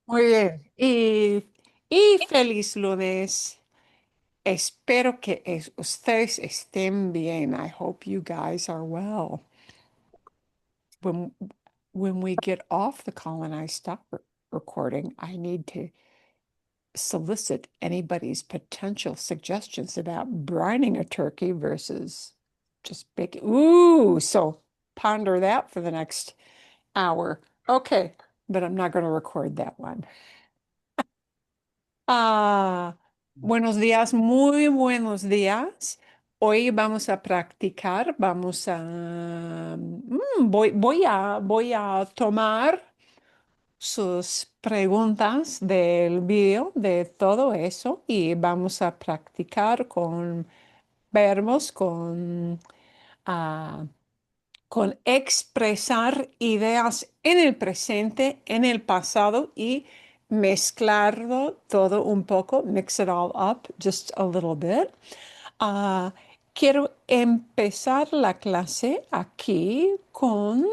Muy bien. Y feliz lunes. Espero que ustedes estén bien. I hope you guys are well. When when we get off the call and I stop recording, I need to solicit anybody's potential suggestions about brining a turkey versus just baking. Ooh, so ponder that for the next hour. Okay, but I'm not going to record that one. Ah, buenos días, muy buenos días. Hoy vamos a practicar, voy a tomar sus preguntas del video de todo eso y vamos a practicar con verbos, ah, con expresar ideas en el presente, en el pasado y mezclarlo todo un poco, mix it all up just a little bit. Ah, quiero empezar la clase aquí con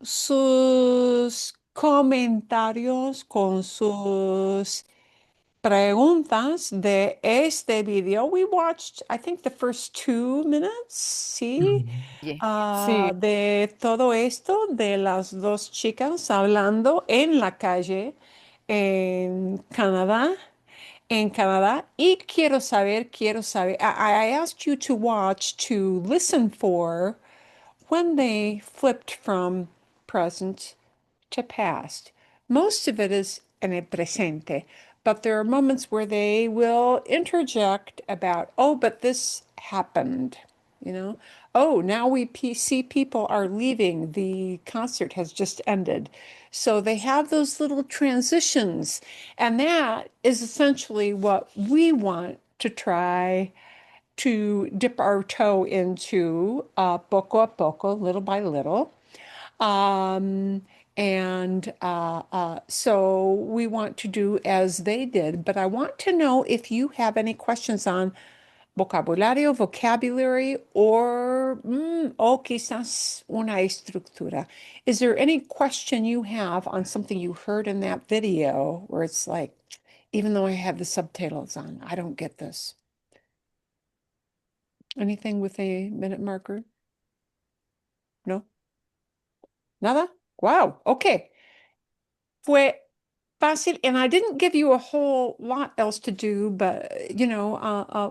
sus comentarios, con sus preguntas de este video. We watched, I think, the first 2 minutes, ¿sí? Mm. Sí, De todo esto, de las dos chicas hablando en la calle en Canadá, y quiero saber, I asked you to watch, to listen for when they flipped from present to past. Most of it is en el presente, but there are moments where they will interject about, oh, but this happened, you know? Oh, now see people are leaving. The concert has just ended. So they have those little transitions. And that is essentially what we want to try to dip our toe into poco a poco, little by little. Um, so we want to do as they did, but I want to know if you have any questions on vocabulary, o quizás una estructura. Is there any question you have on something you heard in that video where it's like, even though I have the subtitles on, I don't get this? Anything with a minute marker? No? Nada? Wow. Okay. Fue fácil, and I didn't give you a whole lot else to do, but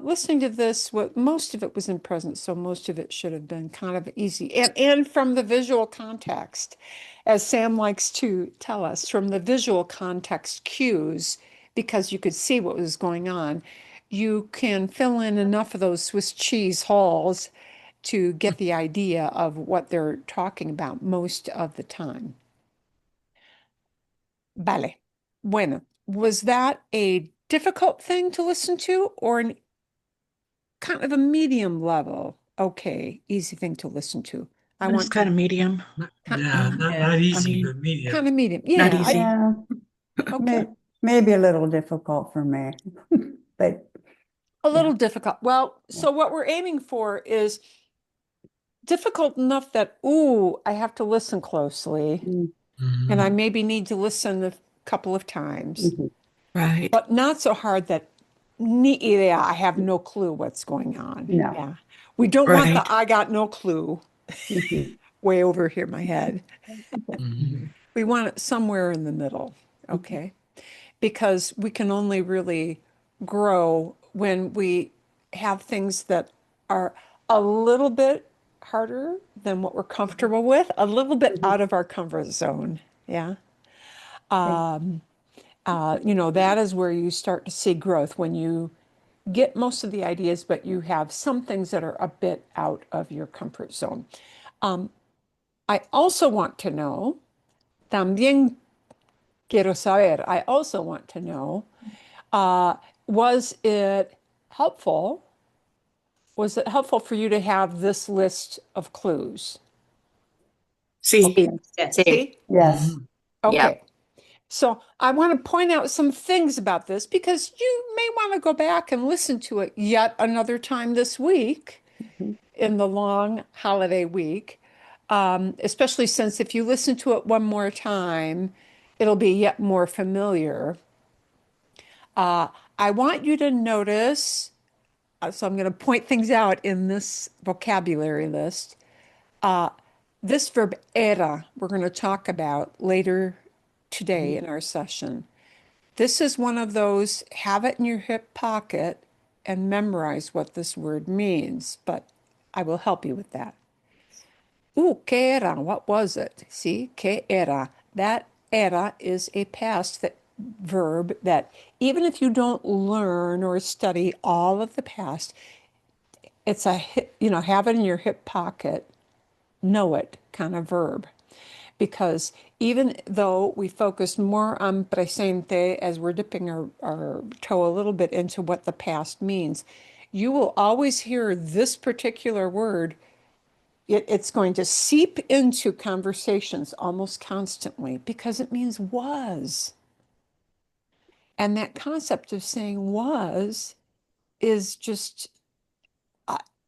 listening to this, what most of it was in present, so most of it should have been kind of easy. And from the visual context, as Sam likes to tell us, from the visual context cues, because you could see what was going on, you can fill in enough of those Swiss cheese holes to get the idea of what they're talking about most of the time. Vale. Bueno, was that a difficult thing to listen to or an kind of a medium level? Okay, easy thing to listen to. I it's want kind to of medium. Yeah, Yeah, not I easy, mean, but medium. kind of medium. not Yeah, easy. Yeah, okay. maybe a little difficult for me, but A yeah, little difficult. Well, yeah. so what we're aiming for is difficult enough that, ooh, I have to listen closely Mm, and I Mhm. maybe need to listen a couple of times, mhm. Right. but not so hard that ni idea, I have no clue what's going on. No. Yeah. We don't want the Right. I got no clue Mhm. way over here, my head. Mhm. We want it somewhere in the middle, okay? Because we can only really grow when we have things that are a little bit harder than what we're comfortable with, a little bit Mhm. out of our comfort zone. Yeah. Okay. That is where you start to see growth when you get most of the ideas, but you have some things that are a bit out of your comfort zone. Um, I also want to know, también quiero saber, I also want to know, uh, was it helpful? Was it helpful for you to have this list of clues? See, Okay. Okay. See? Yes. Mhm. Okay. So I want to point out some things about this because you may want to go back and listen to it yet another time this week Mhm. in the long holiday week, especially since if you listen to it one more time, it'll be yet more familiar. I want you to notice, so I'm going to point things out in this vocabulary list. Uh, this verb era, we're going to talk about later today in our session. This is one of those, have it in your hip pocket and memorize what this word means, but I will help you with that. Que era? What was it? See, que era. That era is a past verb that even if you don't learn or study all of the past, it's a, have it in your hip pocket, know it kind of verb. Because even though we focus more on presente as we're dipping our toe a little bit into what the past means, you will always hear this particular word. It's going to seep into conversations almost constantly because it means was. And that concept of saying was is just,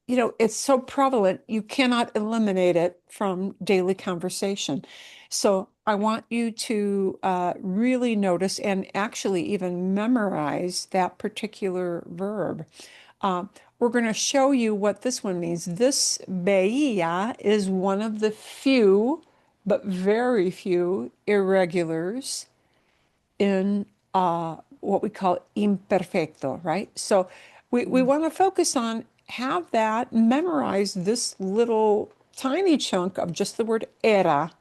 it's so prevalent, you cannot eliminate it from daily conversation. So I want you to really notice and actually even memorize that particular verb. We're going to show you what this one means. This veía is one of the few, but very few, irregulars in what we call imperfecto, right? So we want to focus on have that memorize this little tiny chunk of just the word era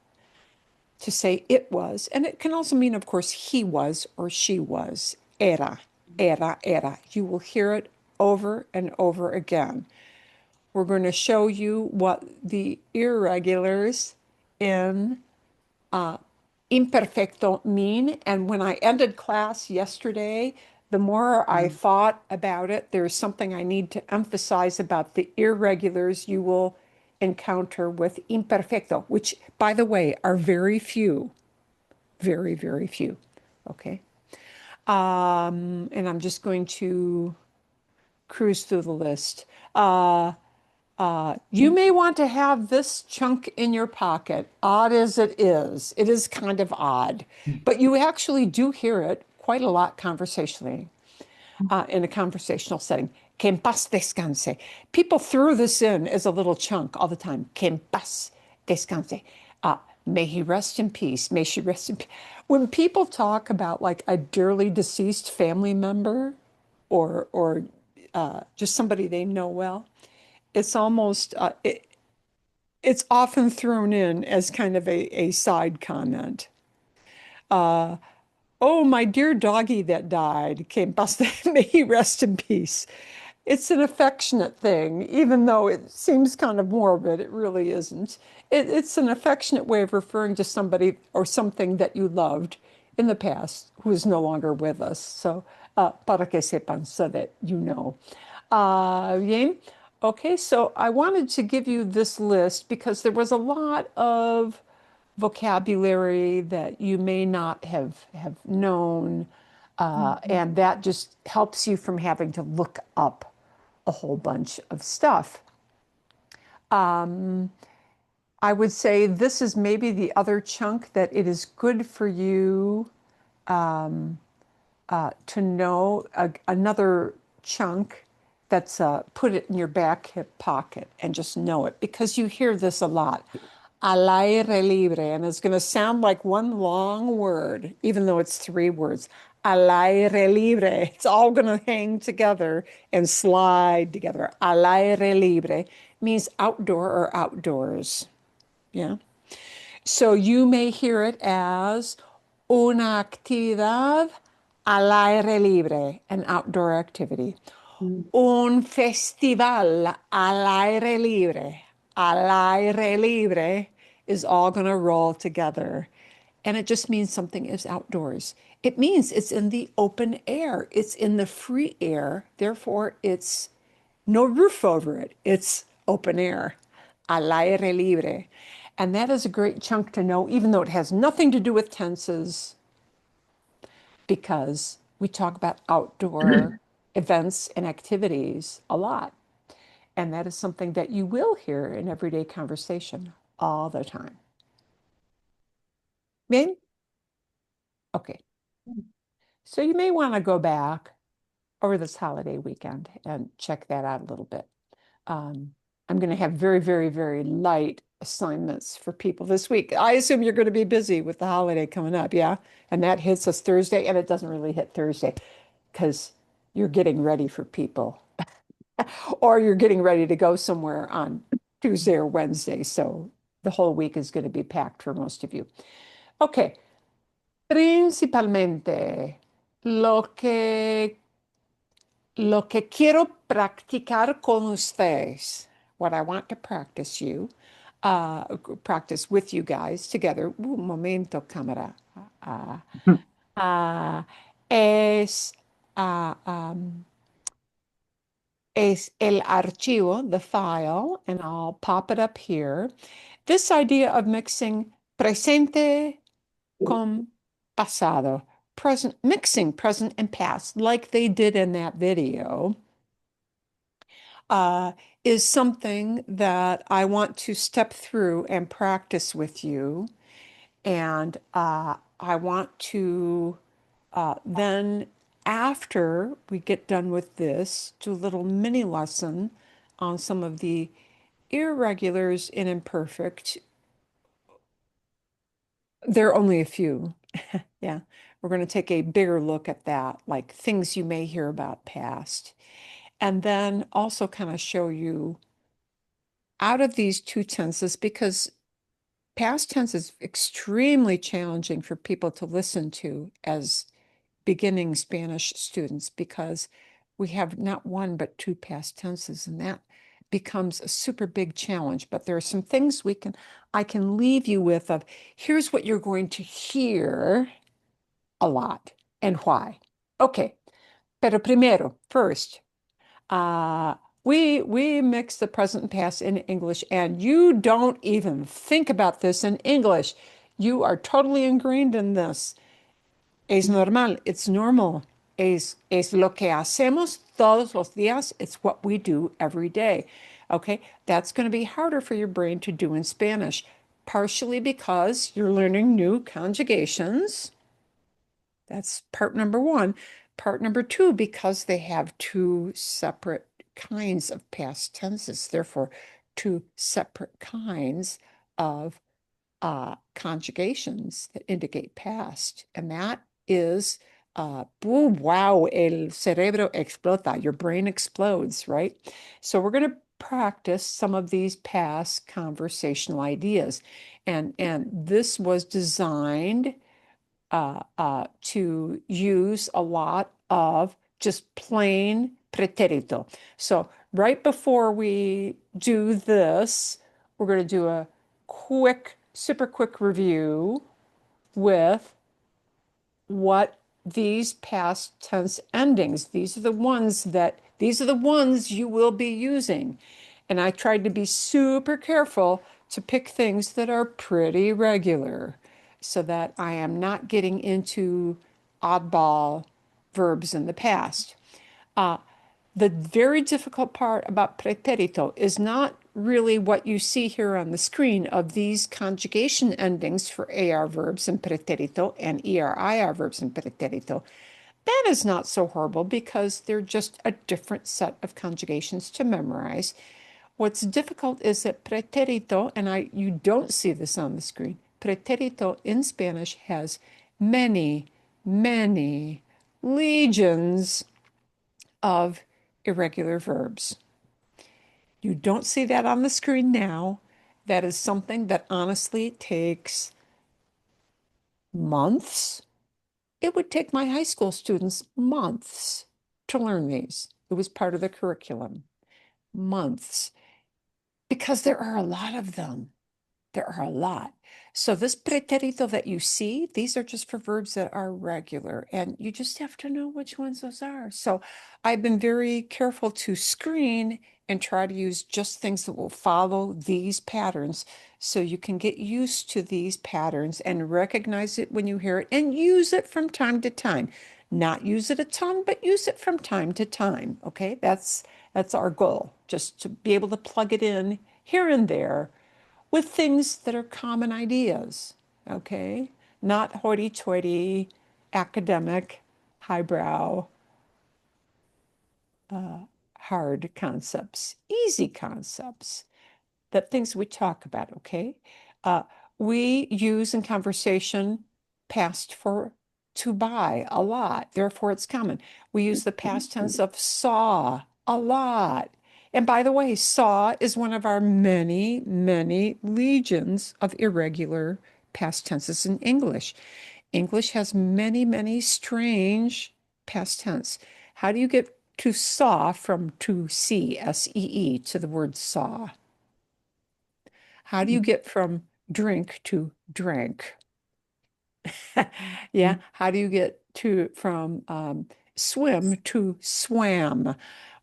to say it was. And it can also mean, of course, he was or she was. Era, era, era. You will hear it over and over again. We're going to show you what the irregulars in imperfecto mean. And when I ended class yesterday, the more I thought about it, there's something I need to emphasize about the irregulars you will encounter with imperfecto, which, by the way, are very few, very, very few. Okay. And I'm just going to cruise through the list. You may want to have this chunk in your pocket, odd as it is. It is kind of odd, but you actually do hear it quite a lot conversationally, in a conversational setting. Que en paz descanse. People threw this in as a little chunk all the time. Que en paz descanse. May he rest in peace. May she rest in peace. When people talk about like a dearly deceased family member or just somebody they know well, it's almost it's often thrown in as kind of a side comment. Oh, my dear doggy that died, came past, may he rest in peace. It's an affectionate thing, even though it seems kind of morbid, it really isn't. It's an affectionate way of referring to somebody or something that you loved in the past who is no longer with us. So, para que sepan, so that you know. Bien. Okay, so I wanted to give you this list because there was a lot of vocabulary that you may not have known, and that just helps you from having to look up a whole bunch of stuff. I would say this is maybe the other chunk that it is good for you to know another chunk that's put it in your back hip pocket and just know it because you hear this a lot. Al aire libre, and it's going to sound like one long word, even though it's three words. Al aire libre. It's all going to hang together and slide together. Al aire libre means outdoor or outdoors. Yeah. So you may hear it as una actividad al aire libre, an outdoor activity. Un festival al aire libre. Al aire libre is all going to roll together. And it just means something is outdoors. It means it's in the open air. It's in the free air. Therefore, it's no roof over it. It's open air. Al aire libre. And that is a great chunk to know, even though it has nothing to do with tenses, because we talk about outdoor events and activities a lot. And that is something that you will hear in everyday conversation all the time. Bien? So you may want to go back over this holiday weekend and check that out a little bit. I'm going to have very, very, very light assignments for people this week. I assume you're going to be busy with the holiday coming up, yeah? And that hits us Thursday, and it doesn't really hit Thursday because you're getting ready for people or you're getting ready to go somewhere on Tuesday or Wednesday. So the whole week is going to be packed for most of you. Okay. Principalmente lo que quiero practicar con ustedes, what I want to practice practice with you guys together. Un momento, cámara. Ah, ah, es, ah, es el archivo, the file, and I'll pop it up here. This idea of mixing presente con pasado, present, mixing present and past, like they did in that video, uh, is something that I want to step through and practice with you. And I want to then, after we get done with this, do a little mini lesson on some of the irregulars in imperfect. There are only a few. Yeah, we're going to take a bigger look at that, like things you may hear about past. And then also kind of show you out of these two tenses, because past tense is extremely challenging for people to listen to as beginning Spanish students because we have not one but two past tenses, and that becomes a super big challenge. But there are some things I can leave you with of here's what you're going to hear a lot and why. Okay, pero primero, first, uh, we mix the present and past in English, and you don't even think about this in English. You are totally ingrained in this. Es normal. It's normal. Es lo que hacemos todos los días. It's what we do every day. Okay, that's going to be harder for your brain to do in Spanish, partially because you're learning new conjugations. That's part number one. Part number two, because they have two separate kinds of past tenses, therefore, two separate kinds of conjugations that indicate past. And that is, wow, el cerebro explota, your brain explodes, right? So we're going to practice some of these past conversational ideas. And this was designed to use a lot of just plain preterito. So right before we do this, we're going to do a quick, super quick review with what these past tense endings, these are the ones you will be using. And I tried to be super careful to pick things that are pretty regular so that I am not getting into oddball verbs in the past. The very difficult part about preterito is not really what you see here on the screen of these conjugation endings for AR verbs in preterito and ER-IR verbs in preterito. That is not so horrible because they're just a different set of conjugations to memorize. What's difficult is that preterito, and you don't see this on the screen, preterito in Spanish has many, many legions of irregular verbs. You don't see that on the screen now. That is something that honestly takes months. It would take my high school students months to learn these. It was part of the curriculum. Months. Because there are a lot of them. There are a lot. So this preterito that you see, these are just for verbs that are regular, and you just have to know which ones those are. So I've been very careful to screen and try to use just things that will follow these patterns so you can get used to these patterns and recognize it when you hear it and use it from time to time. Not use it a ton, but use it from time to time. Okay, that's our goal, just to be able to plug it in here and there with things that are common ideas, okay? Not hoity-toity, academic, highbrow, hard concepts, easy concepts, that things we talk about, okay? We use in conversation past for to buy a lot, therefore it's common. We use the past tense of saw a lot. And by the way, saw is one of our many, many legions of irregular past tenses in English. English has many, many strange past tense. How do you get to saw from to see, S-E-E, to the word saw? How do you get from drink to drank? Yeah. How do you get to from swim to swam?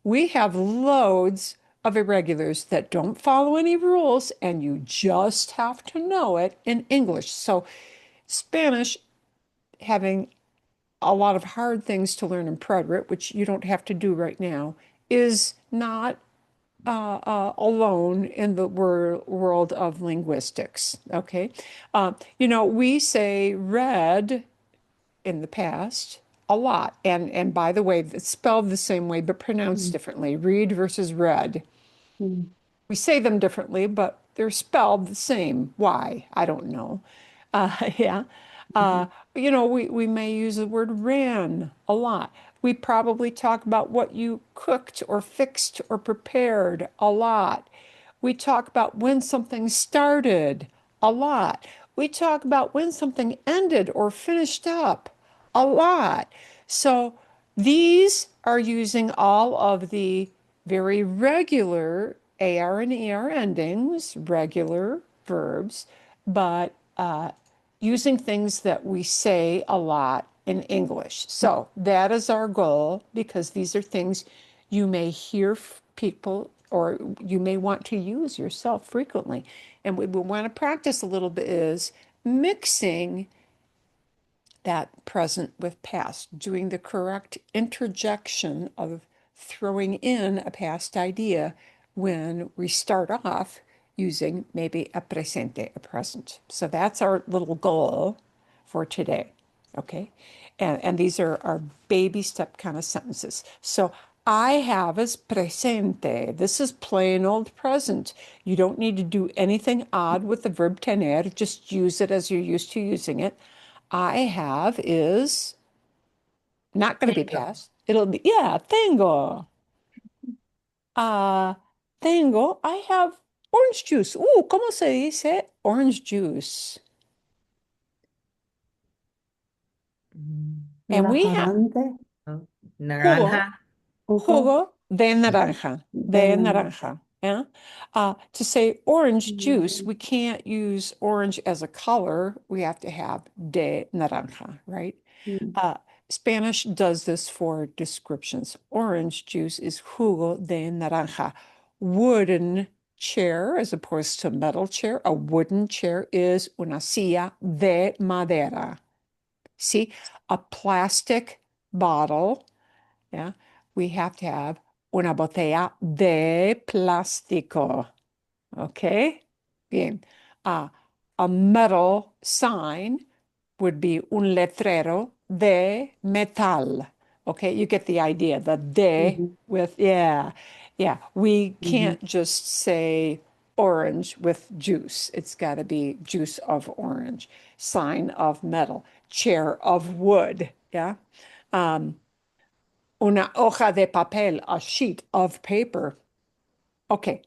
We have loads of irregulars that don't follow any rules, and you just have to know it in English. So Spanish, having a lot of hard things to learn in preterit, which you don't have to do right now, is not alone in the world of linguistics. Okay. We say read in the past a lot. And by the way, it's spelled the same way, but pronounced differently. Read versus read. We say them differently, but they're spelled the same. Why? I don't know. Yeah. We may use the word ran a lot. We probably talk about what you cooked or fixed or prepared a lot. We talk about when something started a lot. We talk about when something ended or finished up a lot. So these are using all of the very regular AR and ER endings, regular verbs, but using things that we say a lot in English. So that is our goal, because these are things you may hear people or you may want to use yourself frequently. And what we want to practice a little bit is mixing that present with past, doing the correct interjection of throwing in a past idea when we start off using maybe a presente, a present. So that's our little goal for today. Okay. And these are our baby step kind of sentences. So I have as presente. This is plain old present. You don't need to do anything odd with the verb tener. Just use it as you're used to using it. I have is not going to be past. It'll be, yeah, tengo. Uh, tengo, I have orange juice. ¿Cómo se dice orange juice? And we have Lajarante, jugo, Naranja. jugo jugo de naranja, de de naranja. naranja. Yeah. To say orange juice, we can't use orange as a color. We have to have de naranja, right? Uh, Spanish does this for descriptions. Orange juice is jugo de naranja. Wooden chair as opposed to metal chair. A wooden chair is una silla de madera. See, a plastic bottle, yeah, we have to have una botella de plástico. Okay? Bien. A metal sign would be un letrero de metal. Okay, you get the idea. The de with, yeah. We can't just say orange with juice. It's got to be juice of orange, sign of metal, chair of wood. Yeah. Una hoja de papel, a sheet of paper. Okay.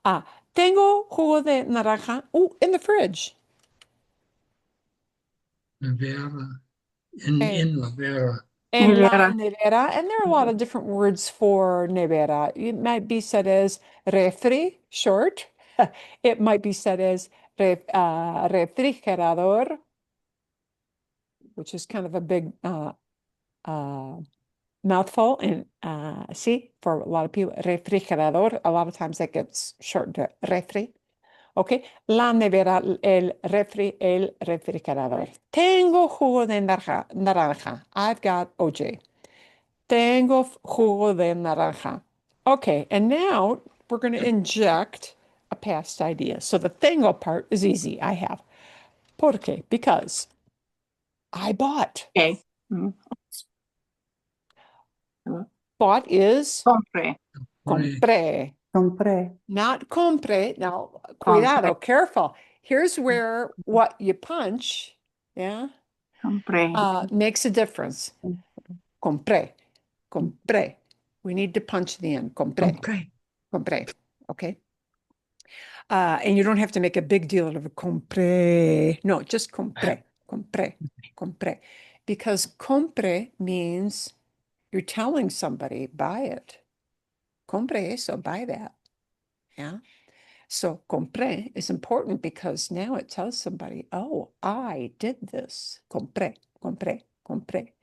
Tengo jugo de naranja. In the fridge. Nevera. Eh, In Lavera. En la Nevera. nevera, and there are a lot of different words for nevera. It might be said as refri, short. It might be said as refrigerador, which is kind of a big uh, mouthful. And see, for a lot of people, refrigerador, a lot of times that gets shortened to refri. Okay, la nevera, el refri, el refrigerador. Tengo jugo de naranja. I've got OJ. Tengo jugo de naranja. Okay, and now we're going to inject a past idea. So the tengo part is easy. I have. Porque, because I bought. Okay. Bought is Compre. compré, Compré. not compre. Now, Compre. cuidado, careful. Here's where what you punch, yeah, Compré. makes a difference. Compré, compré. We need to punch the end. Compré, Okay. compré. Okay. And you don't have to make a big deal out of compré. No, just compré, compré, compré. Because compre means you're telling somebody, buy it. Compre eso, buy that. Yeah. So compré is important because now it tells somebody, oh, I did this. Compré, compré, compré.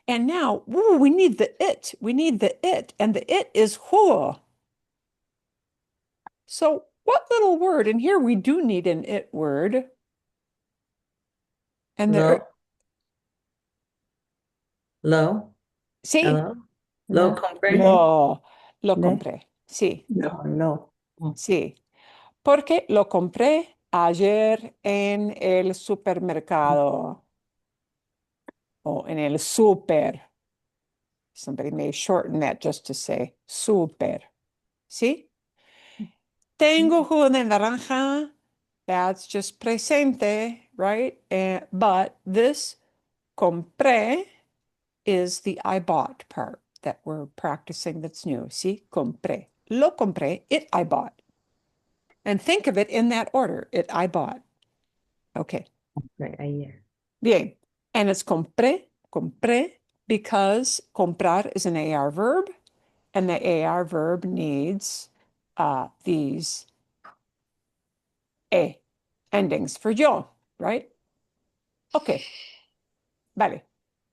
And now, ooh, we need the it. We need the it. And the it is who. So what little word? And here we do need an it word. And there, Lo. sí, Hello. Lo Le. compré. lo Le. compré. Sí, No. Lo. sí. Porque lo compré ayer en el supermercado o en el super. Somebody may shorten that just to say super. ¿Sí? Tengo jugo de naranja. That's just presente, right? But this compré is the I bought part that we're practicing that's new. See, compré. Lo compré, it I bought. And think of it in that order. It I bought. Okay. Right, ayer. Bien. And it's compré, because comprar is an AR verb, and the AR verb needs these E endings for yo, right? Okay. Vale.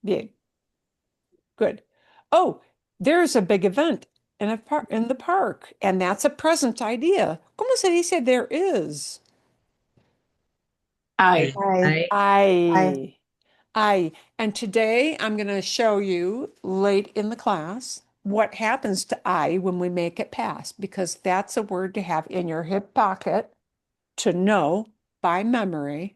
Bien. Good. Oh, there's a big event in the park, and that's a present idea. ¿Cómo se dice there is? I. I. I. I. And today I'm going to show you late in the class what happens to I when we make it pass, because that's a word to have in your hip pocket to know by memory,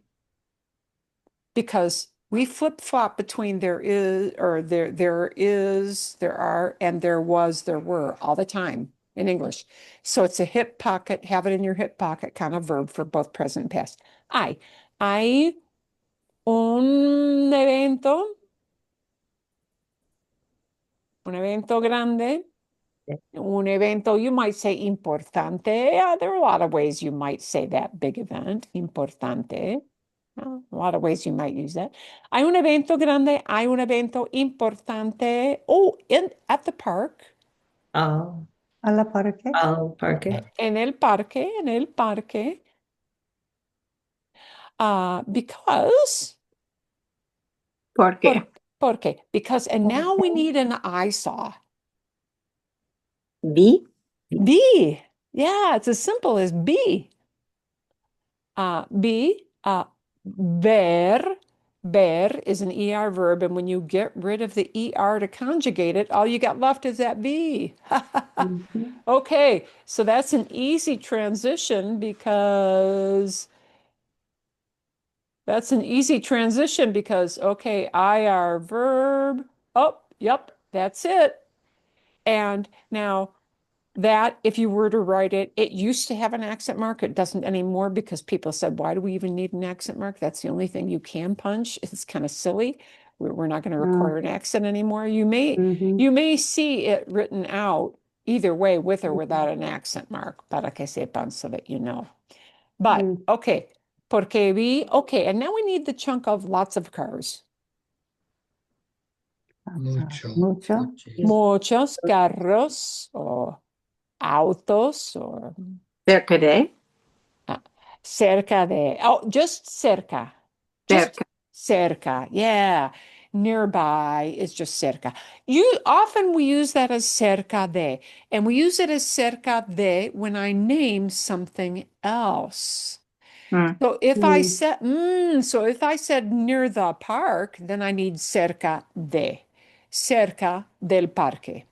because we flip-flop between there is or there is, there are, and there was, there were all the time in English. So it's a hip pocket, have it in your hip pocket kind of verb for both present and past. I un evento, un evento grande, un evento, you might say importante. Yeah, there are a lot of ways you might say that big event, importante. Well, a lot of ways you might use that. Hay un evento grande, hay un evento importante. Oh, at the park, Al. A la parque. Al parque. en el parque, because, Porque. porque, because, and now we need an I saw. Vi. Be, yeah, it's as simple as be. Be, ver, ver is an ER verb, and when you get rid of the ER to conjugate it, all you got left is that be. Mhm. Okay, so that's an easy transition because okay, IR verb. Oh, yep, that's it. And now that if you were to write it, it used to have an accent mark. It doesn't anymore because people said, why do we even need an accent mark? That's the only thing you can punch. It's kind of silly. We're not going to require an accent anymore. Mhm. You may see it written out either way, with or without an accent mark, para que sepan, so that you know. But Mm. okay, porque vi, okay, and now we need the chunk of lots of cars. Mucho. Mucho. Muchos carros or autos or Cerca de. cerca de, oh, just cerca. Just Cerca. cerca. Yeah. Nearby is just cerca. Often we use that as cerca de, and we use it as cerca de when I name something else. Mm. So if I said near the park, then I need cerca del parque.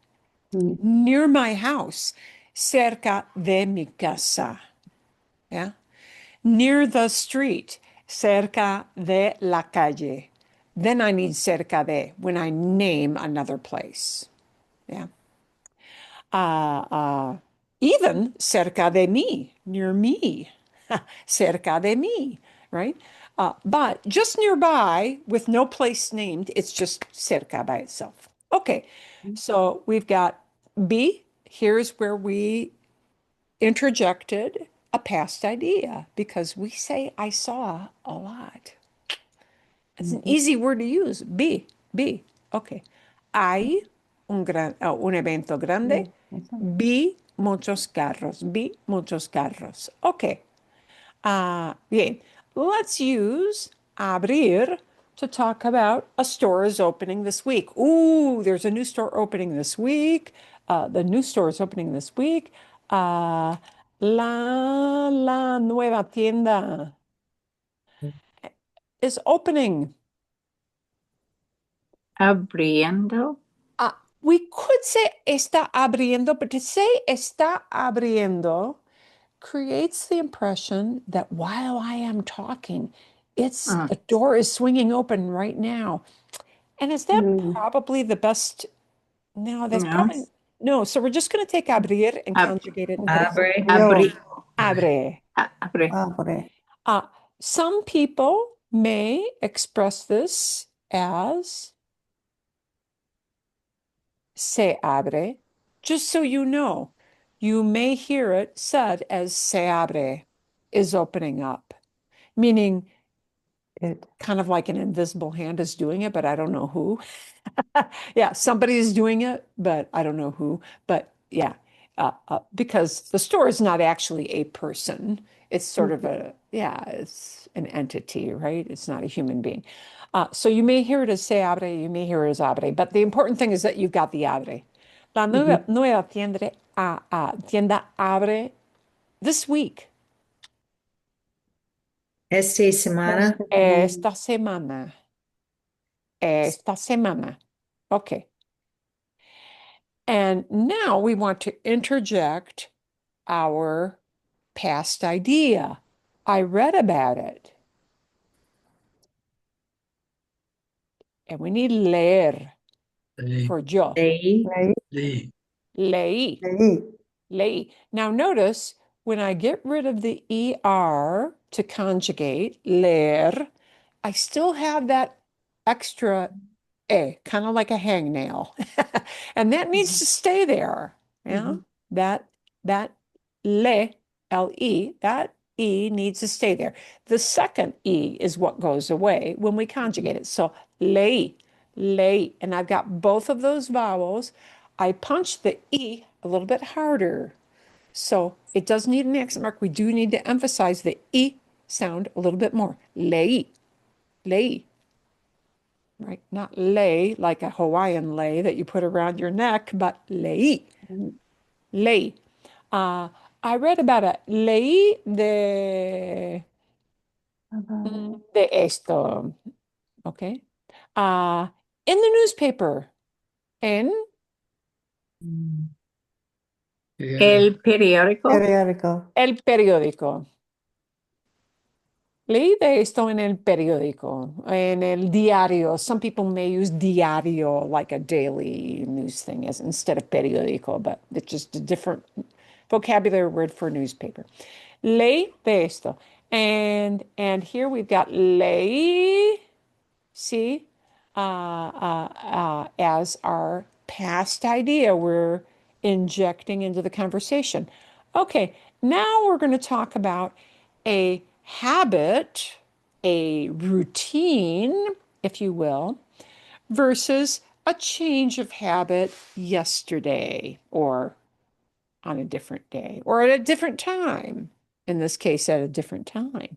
Mm. Near my house, cerca de mi casa. Yeah. Near the street, cerca de la calle. Then I need cerca de when I name another place. Yeah. Even cerca de mí, near me, cerca de mí, right? But just nearby with no place named, it's just cerca by itself. Okay, so we've got B. Here's where we interjected a past idea because we say I saw a lot. It's an Mhm. easy word to use. B. Okay. Hay un evento grande. Sí, eso. Vi muchos carros. Vi muchos carros. Okay. Bien. Let's use abrir to talk about a store is opening this week. Ooh, there's a new store opening this week. The new store is opening this week. Uh, la nueva tienda is opening. Abriendo. We could say está abriendo, but to say está abriendo creates the impression that while I am talking, Ah, the door is swinging open right now. And is that Mm. probably the best? No, that's no. probably no. So we're just going to take abrir and Ab- conjugate it and put it Abre. abri- abre. abre. Abre. Uh, some people may express this as se abre. Just so you know, you may hear it said as se abre is opening up, meaning It. kind of like an invisible hand is doing it, but I don't know who. Yeah, somebody is doing it, but I don't know who. But yeah, because the store is not actually a person. It's sort of yeah, it's an entity, right? It's not a human being. So you may hear it as se abre, you may hear it as abre, but the important thing is that you've got the abre. La Mhm. nueva tienda abre this week, Esta semana. Esta semana. esta semana, esta semana. Okay. And now we want to interject our past idea. I read about it. And we need leer Leí, for yo. Leí. Leí. leí. Leí. Leí. Leí. Now notice when I get rid of the ER to conjugate, leer, I still have that extra kind of like a hangnail. And that needs to stay there. Yeah. Mhm. That that le, L-E, that E needs to stay there. The second E is what goes away when we conjugate it. So lei, lei. And I've got both of those vowels. I punch the E a little bit harder. So it does need an accent mark. We do need to emphasize the E sound a little bit more. Lei, lei, right? Not lei, like a Hawaiian lei that you put around your neck, but lei, Mm. lei. Uh, I read about a ley About. de esto, okay? Uh, in the newspaper, en Mm. El periódico. Periódico. el periódico. Leí de esto en el periódico, en el diario. Some people may use diario like a daily news thing as instead of periódico, but it's just a different vocabulary word for newspaper. Leí de esto. And here we've got leí, see, as our past idea we're injecting into the conversation. Okay, now we're going to talk about a habit, a routine, if you will, versus a change of habit yesterday or on a different day or at a different time. In this case, at a different time. I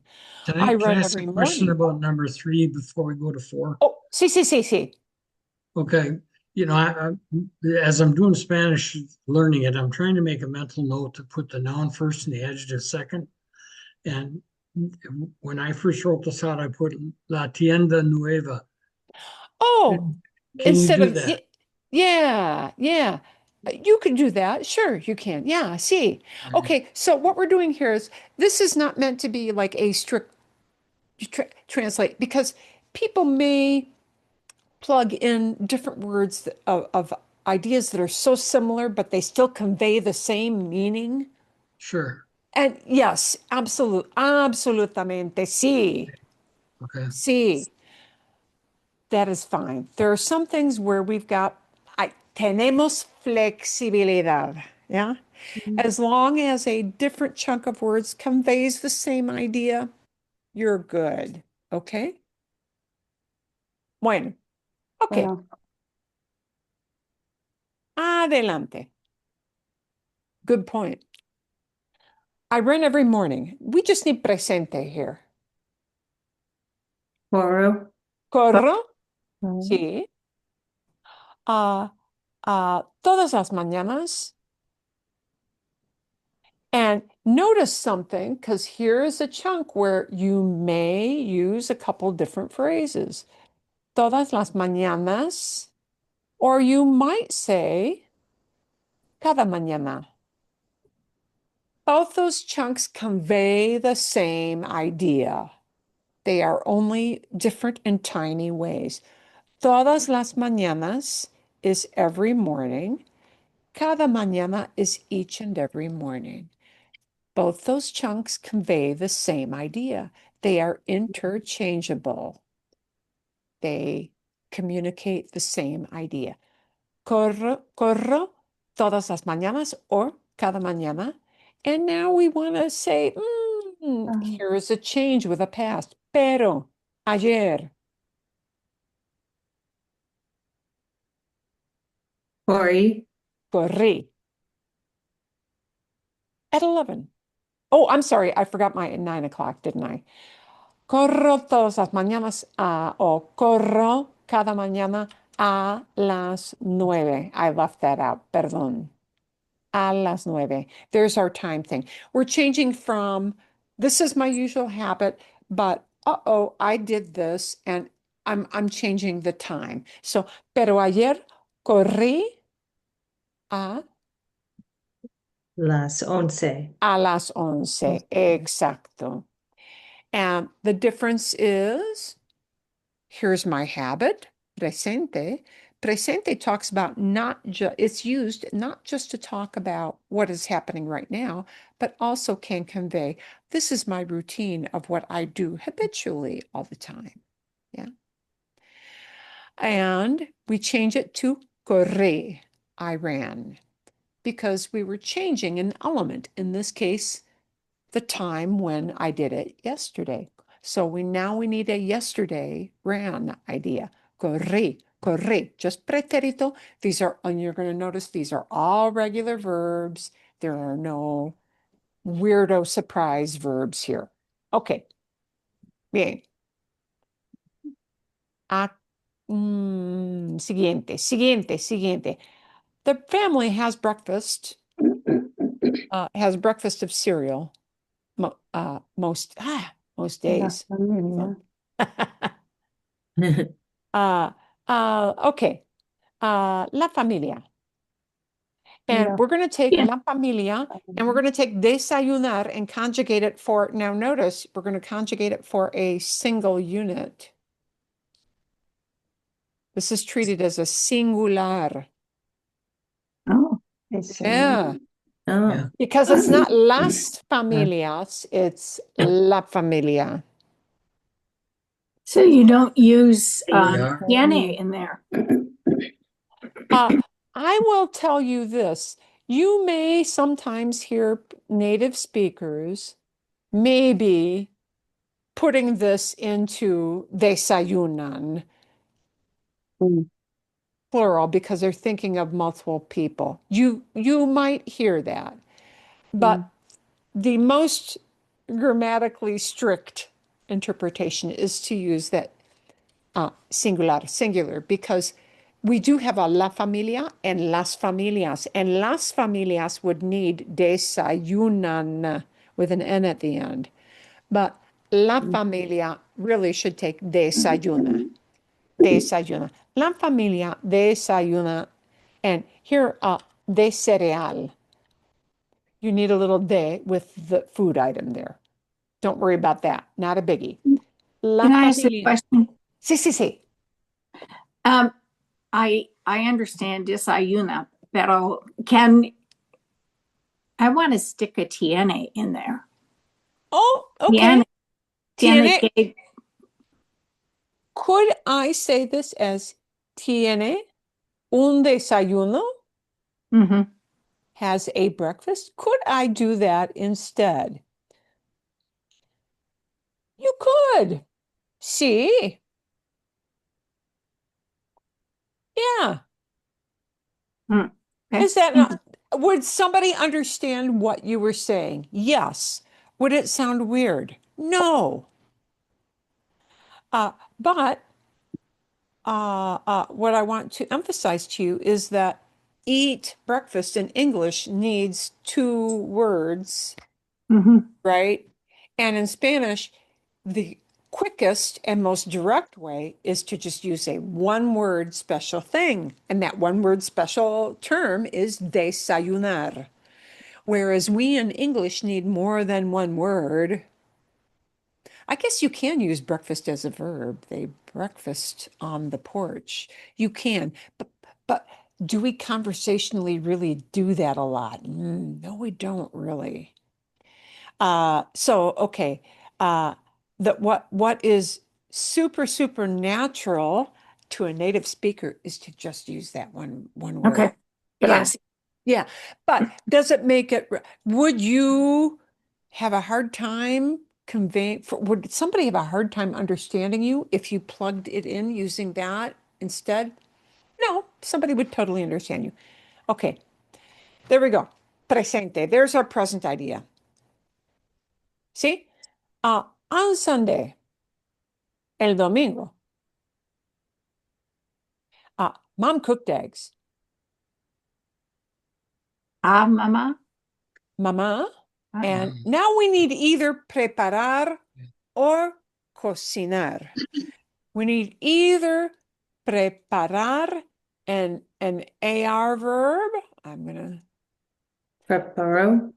Can I run ask a every question morning. about number three before we go to four? Oh, sí, sí, sí, sí. Okay, as I'm doing Spanish, learning it, I'm trying to make a mental note to put the noun first and the adjective second. And when I first wrote this out, I put La Tienda Nueva. Oh, Can you instead do of, that? yeah, yeah. You could do that. Sure, you can. Yeah, see. Okay, so what we're doing here is this is not meant to be like a strict translate because people may plug in different words of ideas that are so similar, but they still convey the same meaning. Sure. And yes, absolutamente, sí, Okay. sí, that is fine. There are some things where we've got, tenemos flexibilidad, yeah? As long as a different chunk of words conveys the same idea, you're good, okay? Bueno, okay, Bueno, adelante. Good point. I run every morning. We just need presente here. Corro. Corro, right. sí. Todas las mañanas. And notice something, because here is a chunk where you may use a couple different phrases. Todas las mañanas, or you might say cada mañana. Both those chunks convey the same idea. They are only different in tiny ways. Todas las mañanas is every morning. Cada mañana is each and every morning. Both those chunks convey the same idea. They are interchangeable. They communicate the same idea. Corro todas las mañanas or cada mañana. And now we want to say, here is a change with a past. Pero, ayer, Corri. corrí at 11. Oh, I'm sorry. I forgot my 9 o'clock, didn't I? Corro todas las mañanas o corro cada mañana a las 9. I left that out. Perdón. A las 9. There's our time thing. We're changing from this is my usual habit, but uh-oh, I did this and I'm changing the time. So, pero ayer corrí a Las 11. a las 11. Exacto. And the difference is here's my habit, presente. Presente talks about not just, it's used not just to talk about what is happening right now, but also can convey, this is my routine of what I do habitually all the time. Yeah. And we change it to corré, I ran, because we were changing an element, in this case, the time when I did it yesterday. So we need a yesterday ran idea. Corrí, corrí, just pretérito. These are, and you're going to notice these are all regular verbs. There are no weirdo surprise verbs here. Okay. Bien. Siguiente. The family has breakfast of cereal most La days. familia. Okay. La familia. And La we're going to take Yeah. la familia and we're going to take desayunar and conjugate it for, now notice, we're going to conjugate it for a single unit. This is treated as a singular. Oh, Yeah, Oh. because it's not las familias, it's la familia. so you don't use Yeah. tiene in there. I will tell you this. You may sometimes hear native speakers maybe putting this into desayunan, Mm. plural, because they're thinking of multiple people. You might hear that, but the most grammatically strict interpretation is to use that singular, because we do have a la familia and las familias would need desayunan with an N at the end. But la familia really should take desayuna. La familia desayuna. And here, de cereal. You need a little de with the food item there. Don't worry about that. Not a biggie. La Can I ask a familia. question? Sí. Um, I understand desayuna, pero I want to stick a tiene in there. Oh, okay. Tiene, tiene Tiene, que, could I say this as tiene un desayuno? mhm. Has a breakfast? Could I do that instead? You could. See? Yeah. Mm. Okay. Is that not, would somebody understand what you were saying? Yes. Would it sound weird? No. But what I want to emphasize to you is that eat breakfast in English needs two words, Mhm. right? And in Spanish, the quickest and most direct way is to just use a one word special thing. And that one word special term is desayunar. Whereas we in English need more than one word. I guess you can use breakfast as a verb. They breakfast on the porch. You can, but do we conversationally really do that a lot? No, we don't really. Okay. Uh, that what is super natural to a native speaker is to just use that one word. Okay. Yeah. Gracias. Yeah. But does it make it, would you have a hard time would somebody have a hard time understanding you if you plugged it in using that instead? No, somebody would totally understand you. Okay. There we go. Presente. There's our present idea. See? On Sunday, el domingo, mom cooked eggs. Ah, mamá. Mama. Ah, And now we need either preparar or cocinar. We need either preparar and an AR verb. I'm gonna Preparo.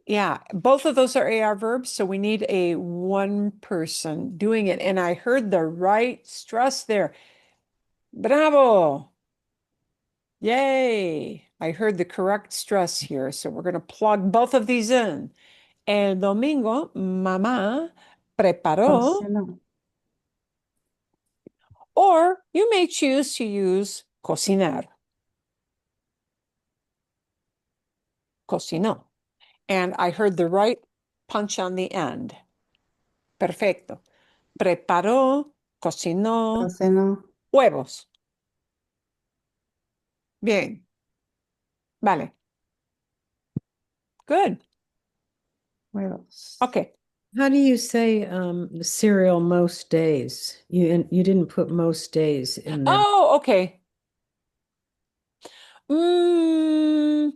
yeah, both of those are AR verbs, so we need a one person doing it. And I heard the right stress there. Bravo. Yay. I heard the correct stress here. So we're going to plug both of these in. El domingo, mamá preparó, Cocina. or you may choose to use cocinar. Cocinó. And I heard the right punch on the end. Perfecto. Preparó, cocinó, Cocina. huevos. Bien. Vale. Good. Huevos. Okay. How do you say the cereal most days? You didn't put most days in there. Oh, okay. Mm,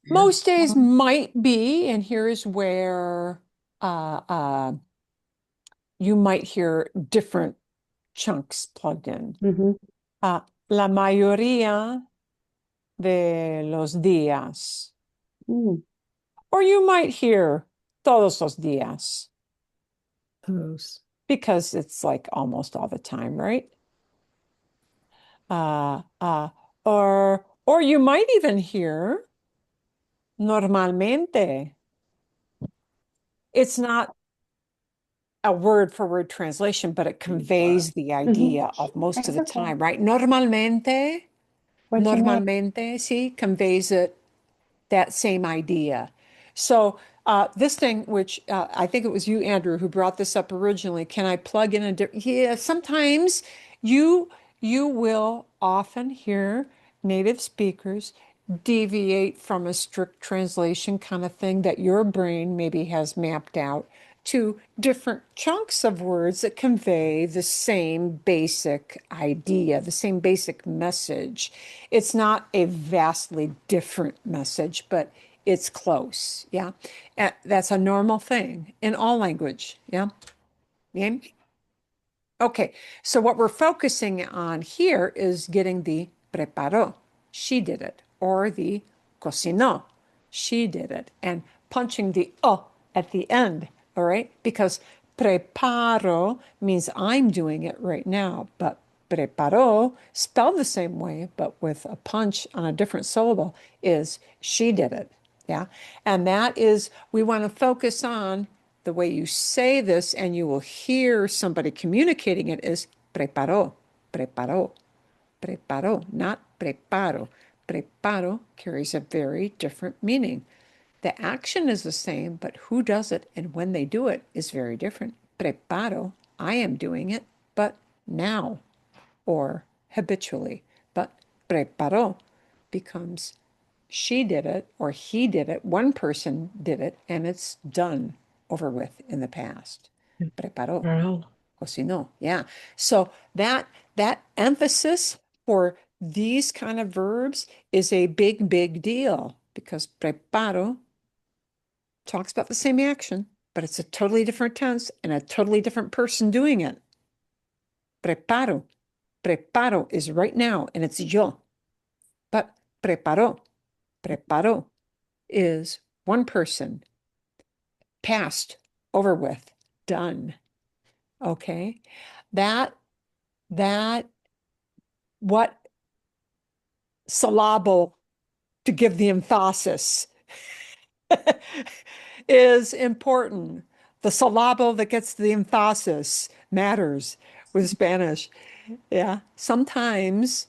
most days might be, and here's where you might hear different chunks plugged in. Mhm. La mayoría de los días. Mm. Or you might hear todos los días Those. because it's like almost all the time, right? Uh, uh, or you might even hear normalmente. It's not a word for word translation, but it conveys the idea of most of the time, right? Normalmente, What you mean? normalmente, see, conveys it that same idea. So this thing, which I think it was you, Andrew, who brought this up originally, can I plug in a different? Yeah, sometimes you you will often hear native speakers deviate from a strict translation kind of thing that your brain maybe has mapped out to different chunks of words that convey the same basic idea, the same basic message. It's not a vastly different message, but it's close. Yeah. That's a normal thing in all language. Yeah. Yeah. Okay. So what we're focusing on here is getting the preparó. She did it. Or the cocinó. She did it. And punching the o at the end. All right. Because preparo means I'm doing it right now, but preparó, spelled the same way, but with a punch on a different syllable, is she did it. Yeah. And that is, we want to focus on the way you say this, and you will hear somebody communicating it is preparó, preparó, preparó, not preparo. Preparo carries a very different meaning. The action is the same, but who does it and when they do it is very different. Preparo, I am doing it, but now or habitually. But preparó becomes she did it or he did it, one person did it, and it's done, over with in the past. Preparó, Wow. cocinó. Yeah. So that emphasis for these kind of verbs is a big, big deal because preparo talks about the same action, but it's a totally different tense and a totally different person doing it. Preparo. Preparo is right now, and it's yo. But preparó. Preparó is one person, past, over with, done. Okay? That, what syllable to give the emphasis is important. The syllable that gets the emphasis matters with Spanish. Yeah, sometimes,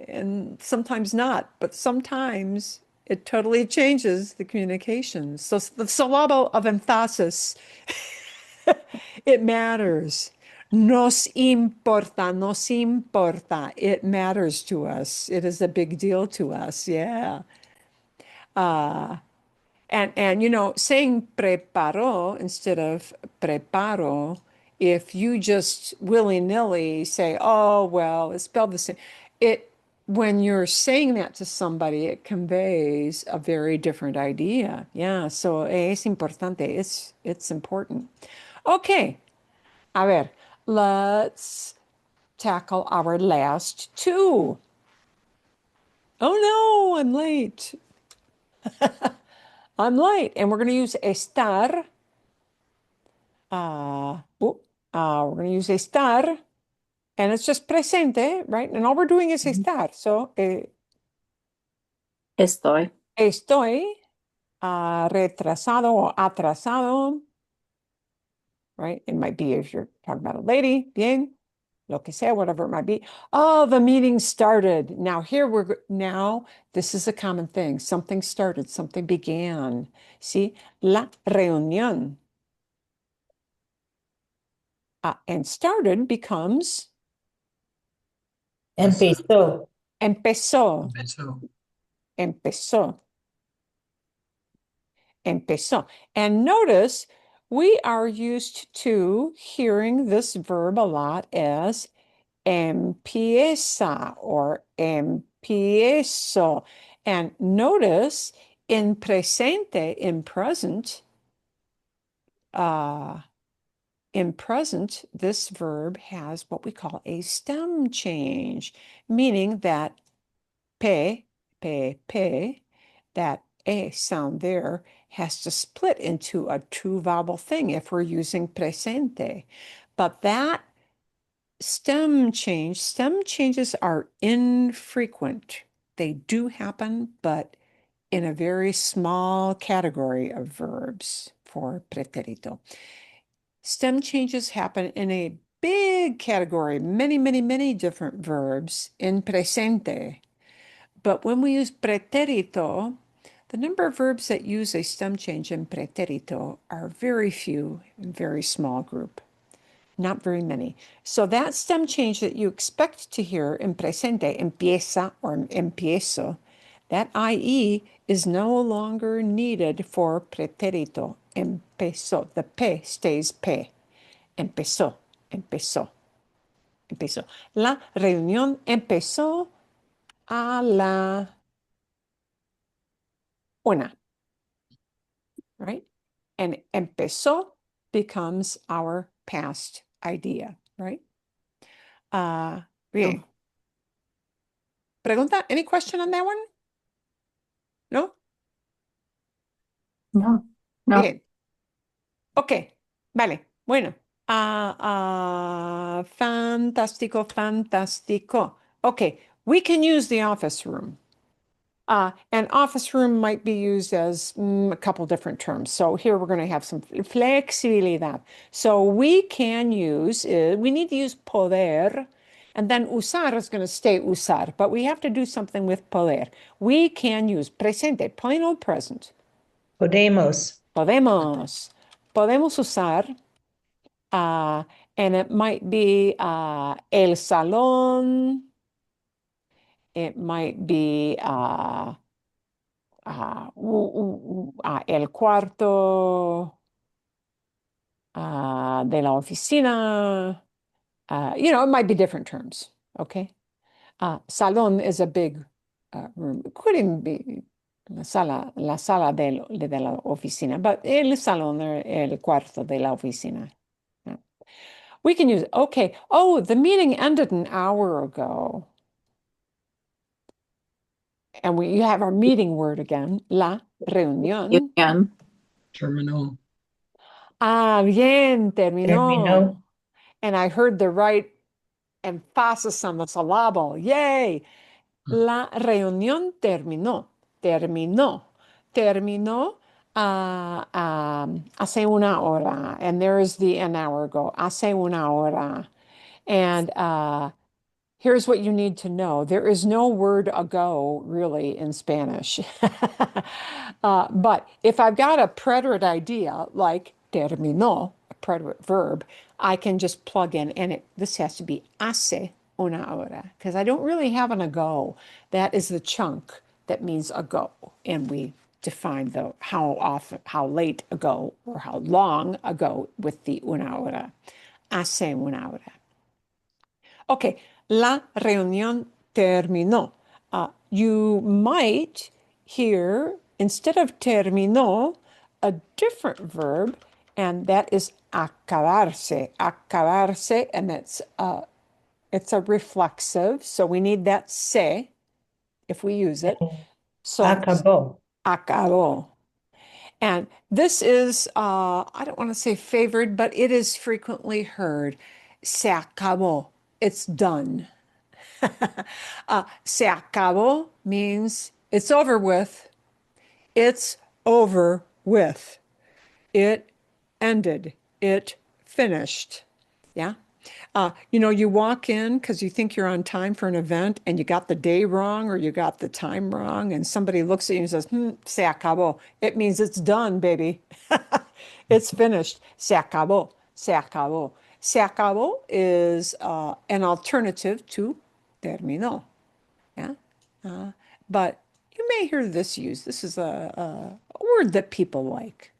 and sometimes not, but sometimes it totally changes the communication. So the syllable of emphasis, it matters. Nos importa, nos importa. It matters to us. It is a big deal to us. Yeah. And you know, saying preparó instead of preparo, if you just willy-nilly say, oh, well, it's spelled the same, when you're saying that to somebody, it conveys a very different idea. Yeah, so es importante, it's important. Okay, a ver, let's tackle our last two. Oh no, I'm late. I'm late, and we're going to use estar. We're going to use estar, and it's just presente, right? And all we're doing is estar. So, Estoy. estoy retrasado o atrasado, right? It might be if you're talking about a lady, bien, lo que sea, whatever it might be. Oh, the meeting started. Now now this is a common thing. Something started, something began. See, la reunión. And started becomes Empezó. empezó, So, empezó, empezó. And notice we are used to hearing this verb a lot as empieza or empiezo. And notice in presente, in present, this verb has what we call a stem change, meaning that pe, that a sound there has to split into a two vowel thing if we're using presente. But that stem changes are infrequent. They do happen, but in a very small category of verbs for preterito. Stem changes happen in a big category, many, many, many different verbs in presente. But when we use preterito, the number of verbs that use a stem change in preterito are very few and very small group, not very many. So that stem change that you expect to hear in presente, empieza or empiezo, that IE is no longer needed for preterito, empezó. The P stays P. Empezó, empezó, empezó. La reunión empezó a la una, right? And empezó becomes our past idea, right? Bien. Pregunta, any question on that one? No? No, no. Bien. Ok, vale, bueno. Fantástico, fantástico. Okay, we can use the office room. And office room might be used as a couple different terms. So here we're going to have some flexibilidad. So we can use, we need to use poder, and then usar is going to stay usar, but we have to do something with poder. We can use presente, plain old present. Podemos. Podemos. Podemos usar, and it might be el salón. It might be el cuarto de la oficina. It might be different terms. Okay. Salón is a big room. It could even be la sala de la oficina, but el salón, el cuarto de la oficina. Yeah. We can use, okay. Oh, the meeting ended an hour ago. And you have our meeting word again, la reunión. Again. Terminal. Bien, terminó. Terminó. And I heard the right emphasis on the syllable. Yay. La reunión terminó. Terminó. Terminó hace una hora. And there's the an hour ago. Hace una hora. And here's what you need to know. There is no word ago really in Spanish. But if I've got a preterite idea like terminó, a preterite verb, I can just plug in, and this has to be hace una hora, because I don't really have an ago. That is the chunk that means ago. And we define how late ago or how long ago with the una hora. Hace una hora. Okay, la reunión terminó. You might hear, instead of terminó, a different verb, and that is acabarse. Acabarse, and it's a reflexive, so we need that se if we use it. So Acabó. acabó. And this is, I don't want to say favored, but it is frequently heard. Se acabó. It's done. Se acabó means it's over with. It's over with. It ended. It finished. Yeah. You walk in because you think you're on time for an event and you got the day wrong or you got the time wrong, and somebody looks at you and says, se acabó. It means it's done, baby. It's finished. Se acabó. Se acabó. Se acabó is an alternative to terminó. Yeah. But you may hear this used. This is a word that people like.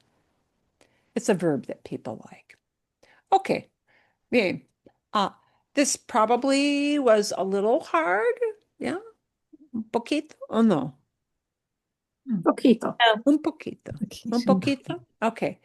It's a verb that people like. Okay. Bien. This probably was a little hard. Yeah. Un poquito o no? Poquito. Un poquito. Un poquito. Okay.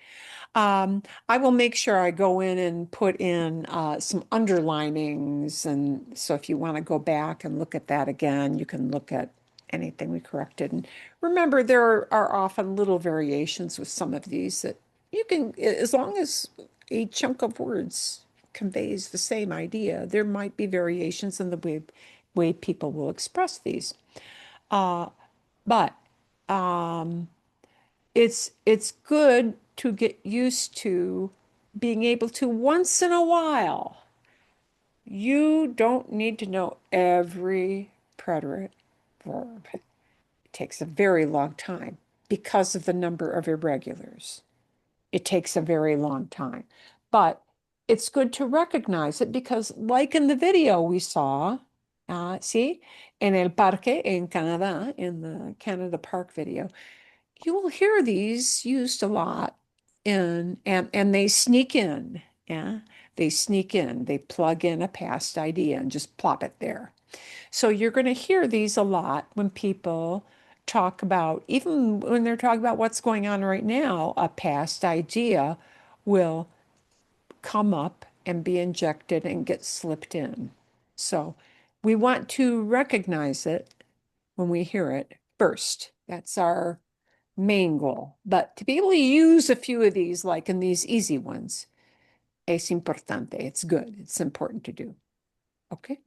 I will make sure I go in and put in some underlinings. And so if you want to go back and look at that again, you can look at anything we corrected. And remember, there are often little variations with some of these that you can, as long as a chunk of words conveys the same idea, there might be variations in the way people will express these. But it's good to get used to being able to once in a while. You don't need to know every preterite verb. It takes a very long time because of the number of irregulars. It takes a very long time. But it's good to recognize it because, like in the video we saw, see, en el parque in Canada, in the Canada Park video, you will hear these used a lot and they sneak in. Yeah, they sneak in. They plug in a past idea and just plop it there. So you're going to hear these a lot when people talk about, even when they're talking about what's going on right now, a past idea will come up and be injected and get slipped in. So we want to recognize it when we hear it first. That's our main goal. But to be able to use a few of these, like in these easy ones, Es importante. It's good. It's important to do. Okay.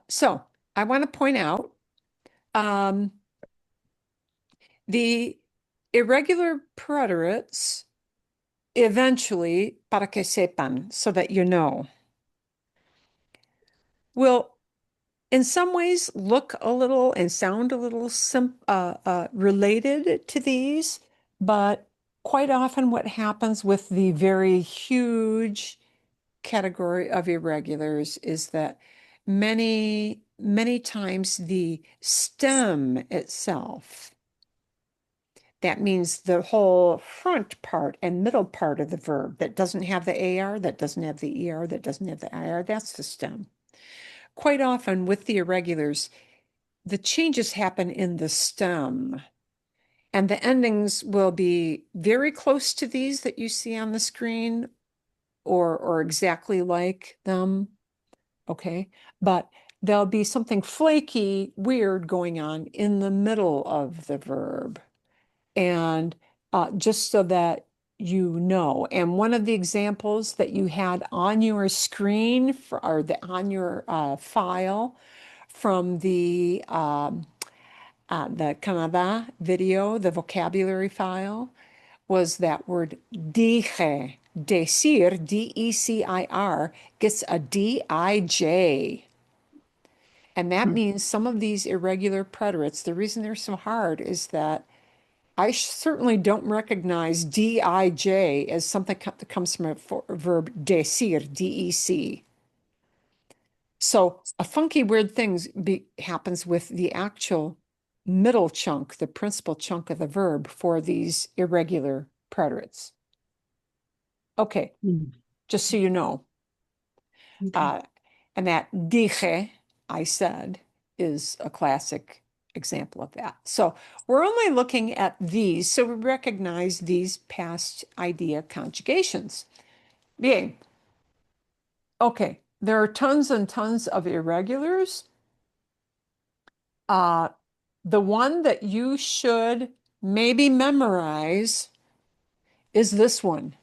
So I want to point out the irregular preterites eventually, para que sepan, so that you know, will in some ways look a little and sound a little related to these, but quite often what happens with the very huge category of irregulars is that many times the stem itself, that means the whole front part and middle part of the verb that doesn't have the AR, that doesn't have the ER, that doesn't have the IR, that's the stem. Quite often with the irregulars, the changes happen in the stem, and the endings will be very close to these that you see on the screen or exactly like them. Okay, but there'll be something flaky, weird going on in the middle of the verb. And just so that you know, and one of the examples that you had on your screen or on your file from the Canada video, the vocabulary file, was that word dije. Decir, D-E-C-I-R, gets a D-I-J. And that means some of these irregular preterites, the reason they're so hard is that I certainly don't recognize D-I-J as something that comes from a verb decir, D-E-C. So a funky, weird thing happens with the actual middle chunk, the principal chunk of the verb for these irregular preterites. Okay, just so you know. Okay. And that dije, I said, is a classic example of that. So we're only looking at these, so we recognize these past idea conjugations. Bien. Okay, there are tons and tons of irregulars. The one that you should maybe memorize is this one,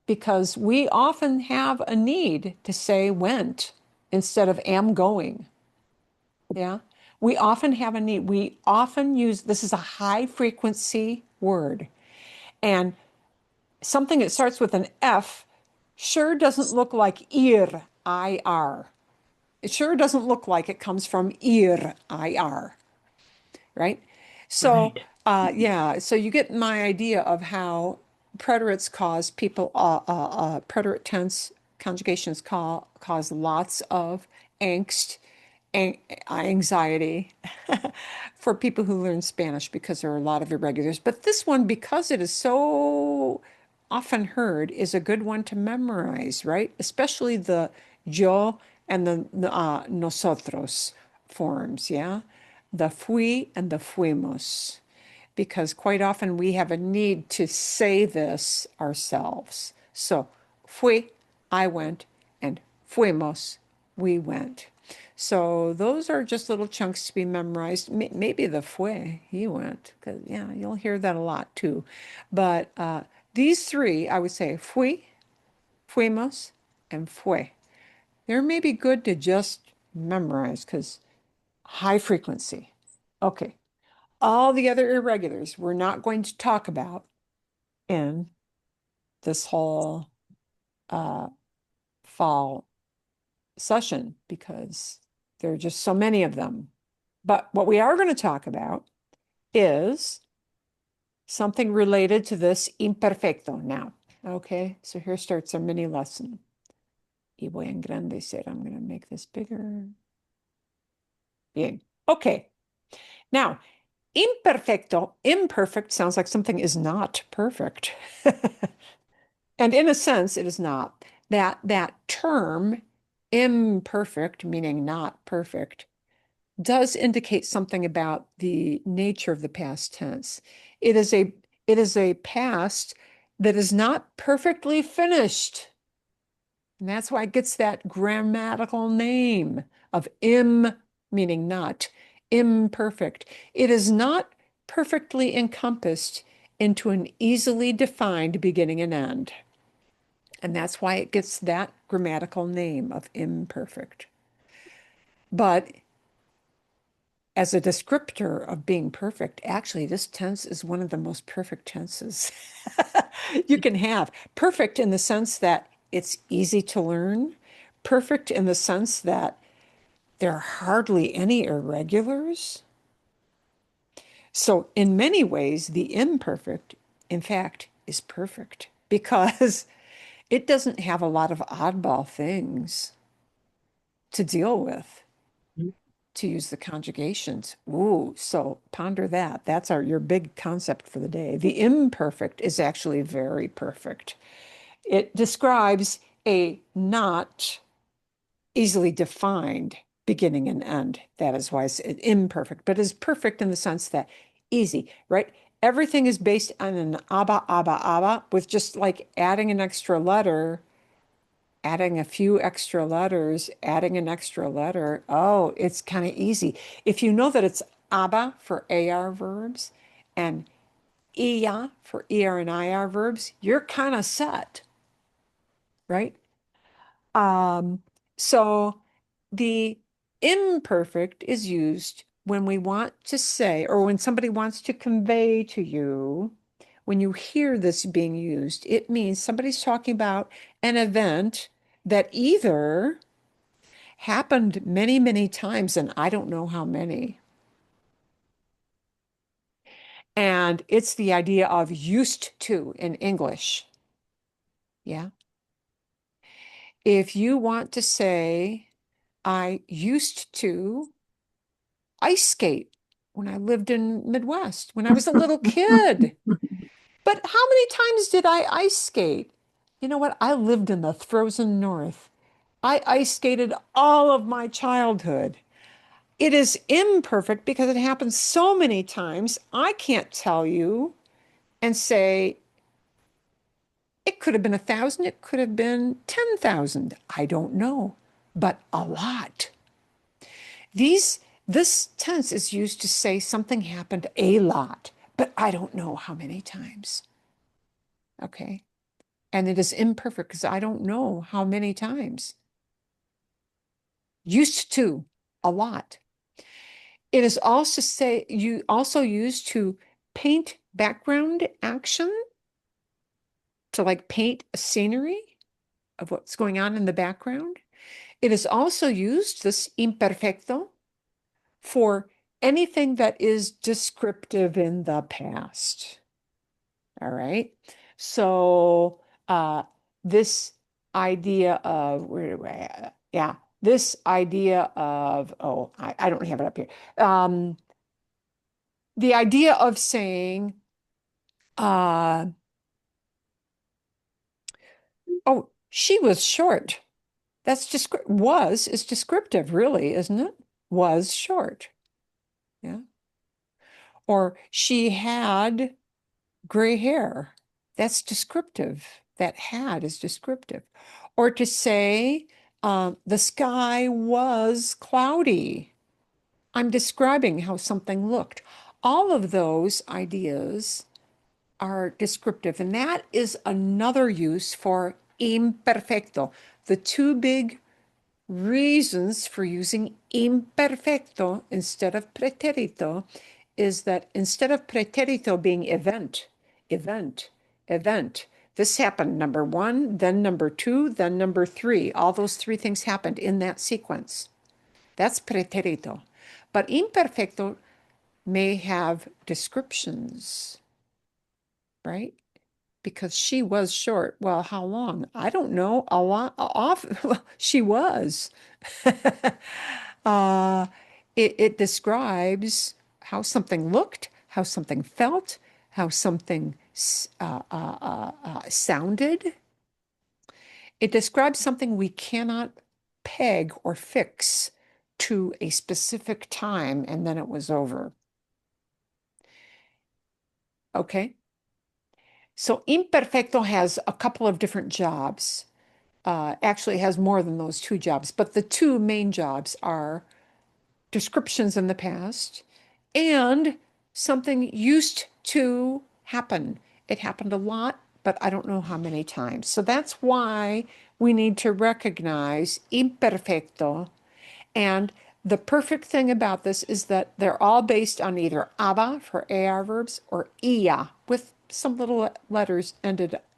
because we often have a need to say went instead of am going. Yeah, we often have a need. We often use, this is a high frequency word. And something that starts with an F sure doesn't look like ir, I-R. It sure doesn't look like it comes from ir, I-R, right? So, Right. yeah, so you get my idea of how preterites cause people, preterite tense conjugations cause lots of angst, anxiety for people who learn Spanish because there are a lot of irregulars. But this one, because it is so often heard, is a good one to memorize, right? Especially the yo and the nosotros forms, yeah? The fui and the fuimos, because quite often we have a need to say this ourselves. So, fui, I went, and fuimos, we went. So those are just little chunks to be memorized. Maybe the fue, he went, because yeah, you'll hear that a lot too. But these three, I would say fui, fuimos, and fue. They're maybe good to just memorize because high frequency. Okay. All the other irregulars we're not going to talk about in this whole fall session because there are just so many of them. But what we are going to talk about is something related to this imperfecto now. Okay, so here starts our mini lesson. Y voy a engrandecer. I'm going to make this bigger. Bien. Okay. Now, imperfecto, imperfect sounds like something is not perfect. And in a sense, it is not. That term, imperfect, meaning not perfect, does indicate something about the nature of the past tense. It is a past that is not perfectly finished. And that's why it gets that grammatical name of meaning not, imperfect. It is not perfectly encompassed into an easily defined beginning and end. And that's why it gets that grammatical name of imperfect. But as a descriptor of being perfect, actually, this tense is one of the most perfect tenses you can have. Perfect in the sense that it's easy to learn, perfect in the sense that there are hardly any irregulars. So, in many ways, the imperfect, in fact, is perfect because it doesn't have a lot of oddball things to deal with to use the conjugations. Ooh, so ponder that. That's your big concept for the day. The imperfect is actually very perfect. It describes a not easily defined beginning and end. That is why it's imperfect, but is perfect in the sense that easy, right? Everything is based on an abba, abba, abba, with just like adding an extra letter, adding a few extra letters, adding an extra letter. Oh, it's kind of easy. If you know that it's abba for AR verbs and ia for ER and IR verbs, you're kind of set, right? Um, so the imperfect is used when we want to say, or when somebody wants to convey to you, when you hear this being used, it means somebody's talking about an event that either happened many, many times, and I don't know how many. And it's the idea of used to in English. Yeah. If you want to say, I used to ice skate when I lived in Midwest, when I was a little kid. But how many times did I ice skate? You know what? I lived in the frozen north. I ice skated all of my childhood. It is imperfect because it happens so many times. I can't tell you and say it could have been 1,000, it could have been 10,000. I don't know, but a lot. This tense is used to say something happened a lot, but I don't know how many times. Okay. And it is imperfect because I don't know how many times. Used to, a lot. It is also used to paint background action, to like paint a scenery of what's going on in the background. It is also used, this imperfecto, for anything that is descriptive in the past. All right. So this idea of where do I yeah, this idea of I don't have it up here. The idea of saying oh, she was short. That's just was is descriptive, really, isn't it? Was short. Yeah. Or she had gray hair. That's descriptive. That had is descriptive. Or to say the sky was cloudy. I'm describing how something looked. All of those ideas are descriptive, and that is another use for imperfecto. The two big reasons for using imperfecto instead of preterito is that instead of preterito being event, event, event, this happened number one, then number two, then number three. All those three things happened in that sequence. That's preterito. But imperfecto may have descriptions, right? Because she was short. Well, how long? I don't know. A lot off. Well, she was. uh, it describes how something looked, how something felt, how something sounded. It describes something we cannot peg or fix to a specific time, and then it was over. Okay? So imperfecto has a couple of different jobs. Actually has more than those two jobs, but the two main jobs are descriptions in the past and something used to happen. It happened a lot, but I don't know how many times. So that's why we need to recognize imperfecto. And the perfect thing about this is that they're all based on either aba for AR verbs or ia with some little letters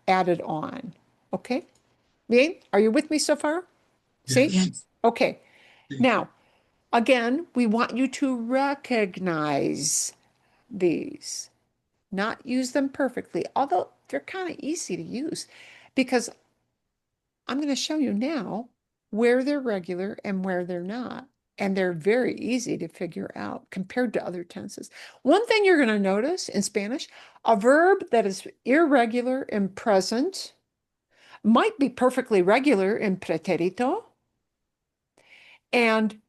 added on. Okay? Bien? Are you with me so far? See? Yes. Yes. Okay. Now, again, we want you to recognize these, not use them perfectly, although they're kind of easy to use because I'm going to show you now where they're regular and where they're not. And they're very easy to figure out compared to other tenses. One thing you're going to notice in Spanish, a verb that is irregular in present might be perfectly regular in preterito, and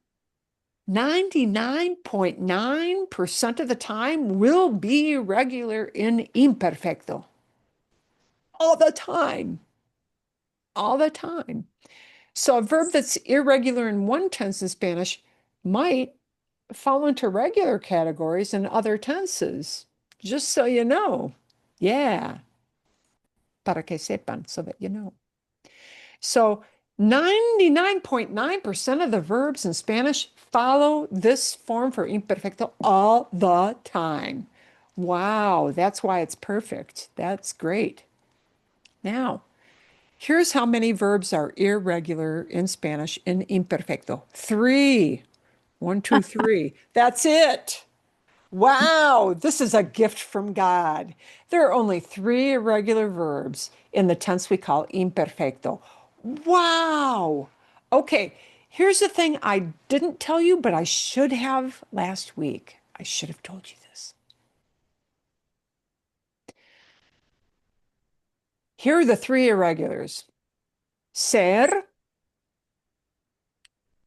99.9% of the time will be regular in imperfecto. All the time. All the time. So a verb that's irregular in one tense in Spanish might fall into regular categories in other tenses. Just so you know. Yeah. Para que sepan, so that you know. So 99.9% of the verbs in Spanish follow this form for imperfecto all the time. Wow, that's why it's perfect. That's great. Now, here's how many verbs are irregular in Spanish in imperfecto. 3. 1, 2, 3. That's it. Wow, this is a gift from God. There are only 3 irregular verbs in the tense we call imperfecto. Wow. Okay, here's the thing I didn't tell you, but I should have last week. I should have told you this. Here are the 3 irregulars. Ser,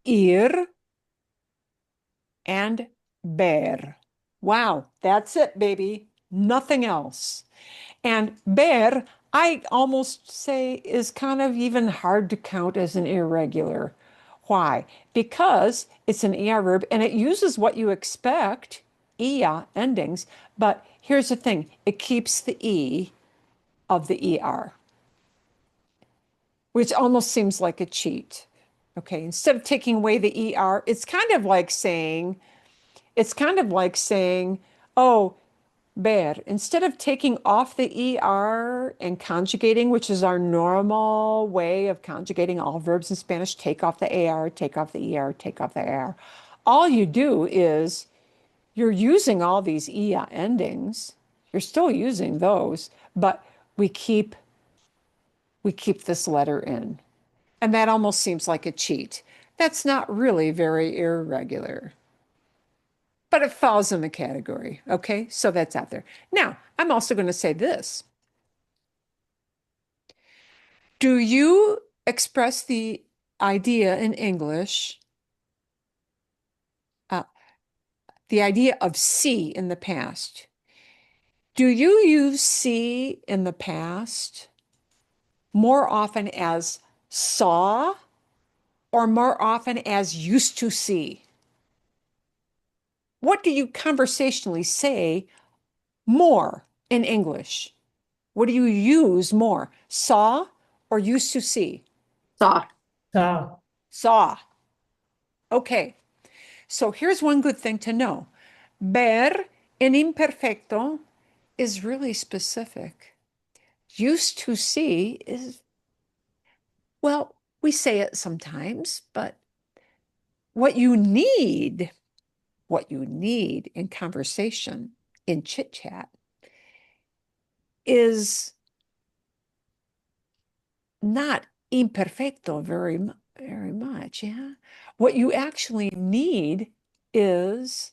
ir, and ver. Wow, that's it, baby. Nothing else. And ver, I almost say, is kind of even hard to count as an irregular. Why? Because it's an ER verb and it uses what you expect, ia endings, but here's the thing, it keeps the E of the ER, which almost seems like a cheat. Okay, instead of taking away the ER, it's kind of like saying, oh, ver, instead of taking off the ER and conjugating, which is our normal way of conjugating all verbs in Spanish, take off the AR, take off the ER, take off the AR. All you do is you're using all these EA endings. You're still using those, but we keep this letter in. And that almost seems like a cheat. That's not really very irregular, but it falls in the category. Okay, so that's out there. Now, I'm also going to say this. Do you express the idea in English, the idea of see in the past? Do you use see in the past more often as saw or more often as used to see? What do you conversationally say more in English? What do you use more, saw or used to see? Saw. Saw. Saw. Okay, so here's one good thing to know. Ver in imperfecto is really specific. Used to see is, well, we say it sometimes, but what you need, in conversation, in chit chat, is not imperfecto very much. Yeah. What you actually need is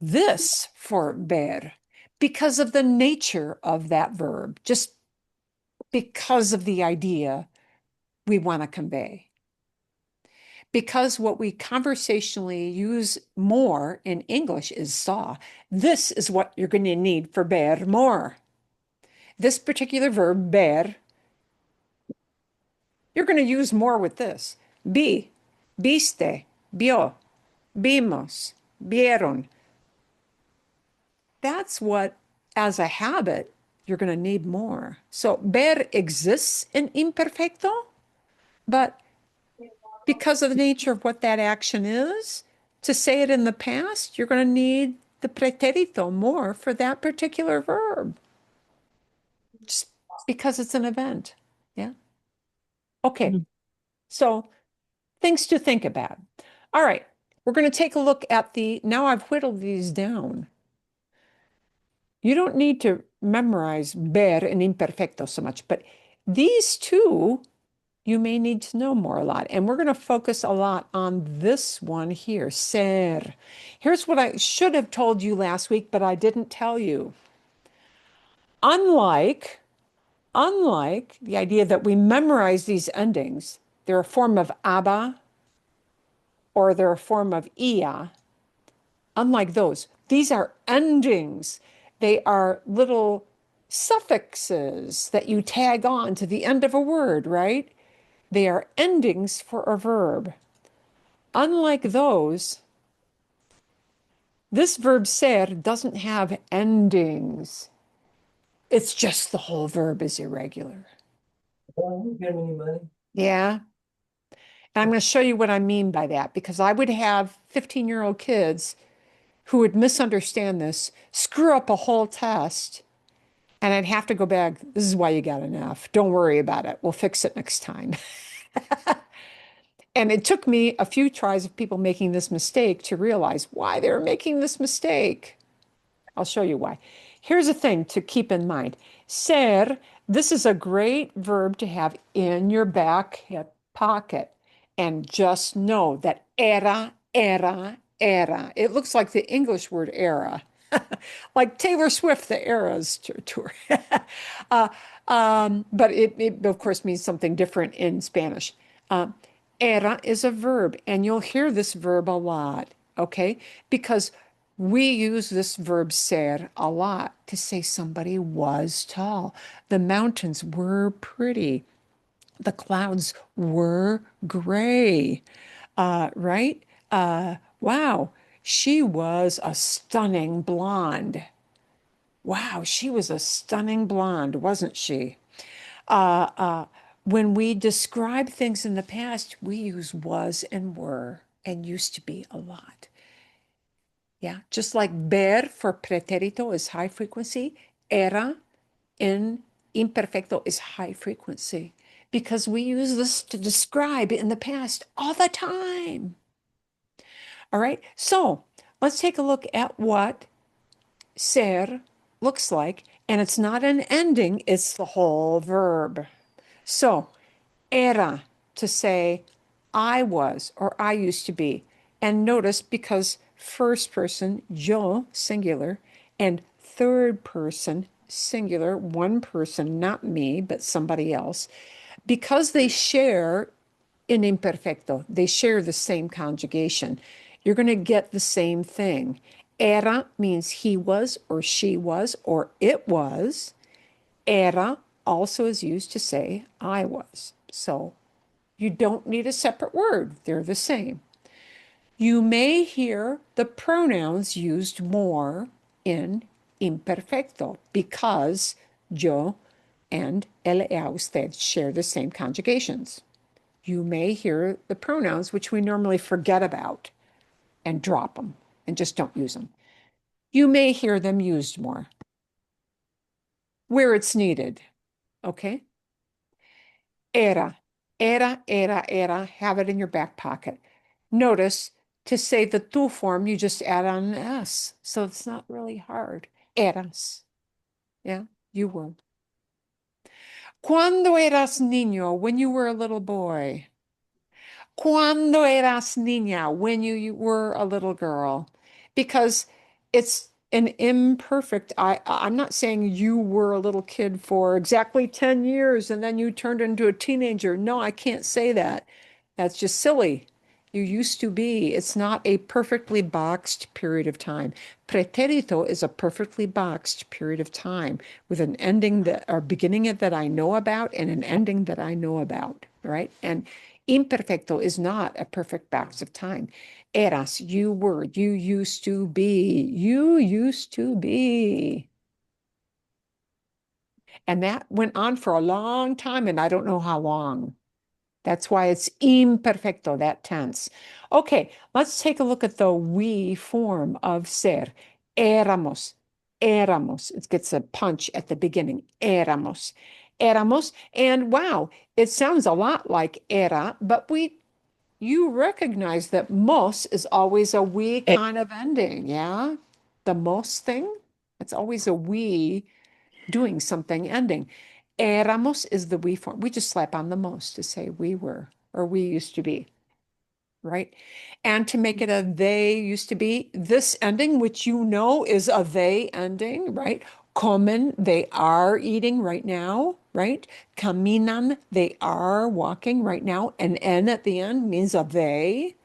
this for ver because of the nature of that verb, just because of the idea we want to convey. Because what we conversationally use more in English is saw. This is what you're going to need for ver more. This particular verb, ver, you're going to use more with this. Vi, viste, vio, vimos, vieron. That's what, as a habit, you're going to need more. So ver exists in imperfecto, but because of the nature of what that action is, to say it in the past, you're going to need the preterito more for that particular verb. Just because it's an event. Yeah. Okay. Mhm. So things to think about. All right. We're going to take a look at now I've whittled these down. You don't need to memorize ver and imperfecto so much, but these two you may need to know more a lot. And we're going to focus a lot on this one here, ser. Here's what I should have told you last week, but I didn't tell you. Unlike the idea that we memorize these endings, they're a form of aba or they're a form of ia. Unlike those, these are endings. They are little suffixes that you tag on to the end of a word, right? They are endings for a verb. Unlike those, this verb ser doesn't have endings. It's just the whole verb is irregular. Yeah. And I'm going to show you what I mean by that because I would have 15-year-old kids who would misunderstand this, screw up a whole test, and I'd have to go back. This is why you got an F. Don't worry about it. We'll fix it next time. And it took me a few tries of people making this mistake to realize why they were making this mistake. I'll show you why. Here's a thing to keep in mind. Ser, this is a great verb to have in your back hip pocket. And just know that era, era, era. It looks like the English word era, like Taylor Swift, the Eras tour. uh, but it, of course, means something different in Spanish. Era is a verb, and you'll hear this verb a lot, okay? Because we use this verb ser a lot to say somebody was tall. The mountains were pretty. The clouds were gray, right? Wow, she was a stunning blonde. Wow, she was a stunning blonde, wasn't she? Uh, uh, when we describe things in the past, we use was and were and used to be a lot. Yeah, just like ver for preterito is high frequency, era in imperfecto is high frequency because we use this to describe in the past all the time. All right, so let's take a look at what ser looks like. And it's not an ending, it's the whole verb. So, era, to say I was or I used to be. And notice because first person, yo, singular, and third person, singular, one person, not me, but somebody else, because they share in imperfecto, they share the same conjugation, you're going to get the same thing. Era means he was or she was or it was. Era also is used to say I was. So you don't need a separate word. They're the same. You may hear the pronouns used more in imperfecto because yo and él, ella, usted share the same conjugations. You may hear the pronouns which we normally forget about and drop them and just don't use them. You may hear them used more where it's needed. Okay? Era, era, have it in your back pocket. Notice to say the tu form, you just add on an S. So it's not really hard. Eras. Yeah, you were. Cuando eras niño, when you were a little boy. Cuando eras niña, when you were a little girl. Because it's an imperfect, I'm not saying you were a little kid for exactly 10 years and then you turned into a teenager. No, I can't say that. That's just silly. You used to be. It's not a perfectly boxed period of time. Preterito is a perfectly boxed period of time with an ending that, or beginning that I know about and an ending that I know about, right? And imperfecto is not a perfect box of time. Eras, you were, you used to be, you used to be. And that went on for a long time, and I don't know how long. That's why it's imperfecto, that tense. Okay, let's take a look at the we form of ser. Éramos, éramos. It gets a punch at the beginning. Éramos, éramos. And wow, it sounds a lot like era, but you recognize that mos is always a we kind of ending, yeah? The mos thing, it's always a we doing something ending. Éramos is the we form. We just slap on the mos to say we were or we used to be, right? And to make it a they used to be, this ending, which you know is a they ending, right? Comen, they are eating right now, right? Caminan, they are walking right now. An N at the end means a they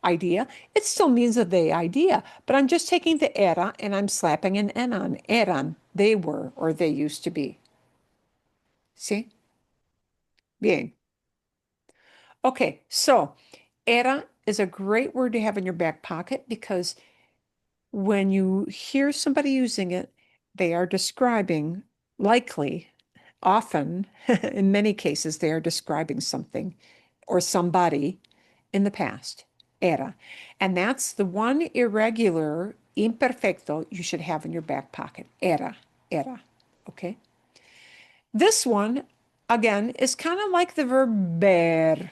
idea. It still means a they idea, but I'm just taking the era and I'm slapping an N on. Eran, they were or they used to be. See? Bien. Okay, so era is a great word to have in your back pocket because when you hear somebody using it, they are describing, likely, often, in many cases, they are describing something or somebody in the past, era. And that's the one irregular imperfecto you should have in your back pocket, era, era, okay? This one, again, is kind of like the verb ver.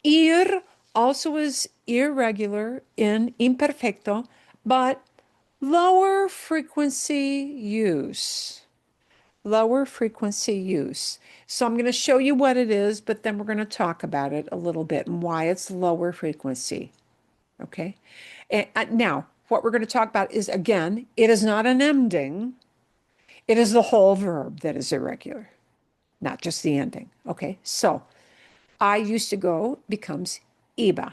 Ir also is irregular in imperfecto, but lower frequency use. Lower frequency use. So I'm going to show you what it is, but then we're going to talk about it a little bit and why it's lower frequency. Okay. And now, what we're going to talk about is, again, it is not an ending. It is the whole verb that is irregular, not just the ending. Okay. So I used to go becomes iba.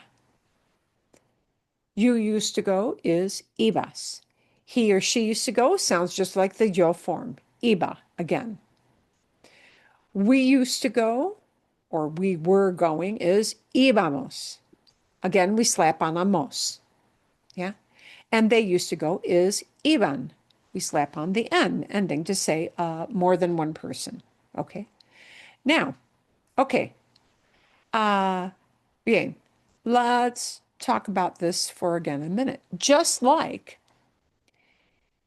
You used to go is ibas. He or she used to go sounds just like the yo form, iba again. We used to go, or we were going, is íbamos. Again, we slap on a mos. Yeah. And they used to go is iban. We slap on the N ending to say more than one person. Okay. Now, okay. Bien. Let's talk about this for again a minute. Just like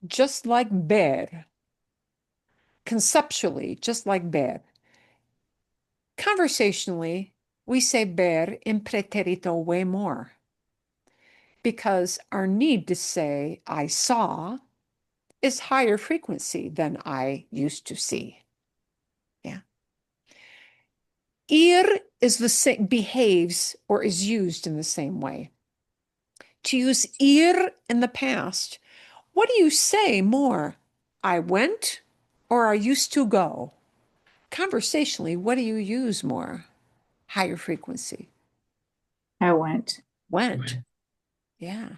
ver, conceptually, just like ver. Conversationally, we say ver in preterito way more because our need to say I saw is higher frequency than I used to see. Yeah. Ir is the same, behaves or is used in the same way. To use ir in the past, what do you say more? I went or I used to go? Conversationally, what do you use more? Higher frequency. I went. Went. Yeah.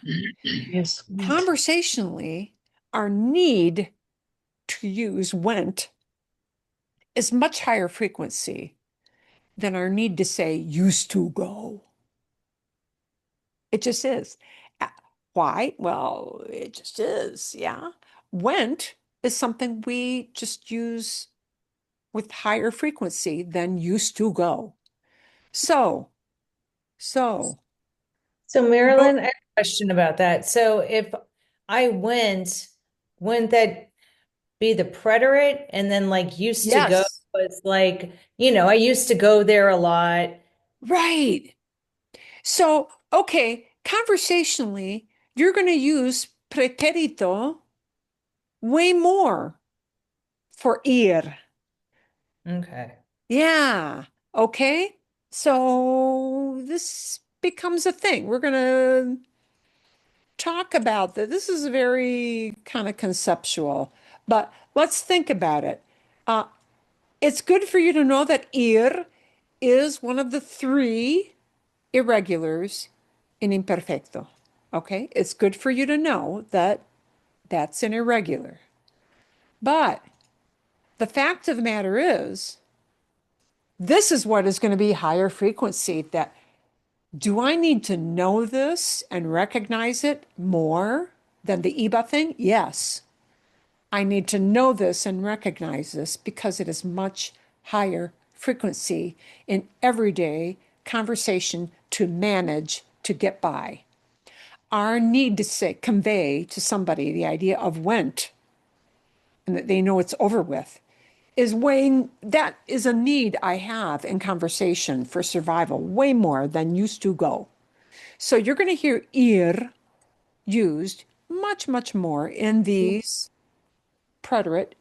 Yes. Conversationally, our need to use went is much higher frequency than our need to say used to go. It just is. Why? Well, it just is. Yeah. Went is something we just use with higher frequency than used to go. So, So no, Marilyn, I have a question about that. So if I went, wouldn't that be the preterit? And then like used to go yes, was like, I used to go there a lot. right. So, okay, conversationally, you're going to use preterito way more for ir. Okay. Yeah. Okay. So this becomes a thing. We're going to talk about that. This is very kind of conceptual, but let's think about it. Uh, it's good for you to know that ir is one of the three irregulars in imperfecto. Okay. It's good for you to know that that's an irregular. But the fact of the matter is, this is what is going to be higher frequency. That do I need to know this and recognize it more than the IBA thing? Yes. I need to know this and recognize this because it is much higher frequency in everyday conversation to manage to get by. Our need to say, convey to somebody the idea of went and that they know it's over with is way, that is a need I have in conversation for survival, way more than used to go. So you're going to hear ir used much, much more in these preterite,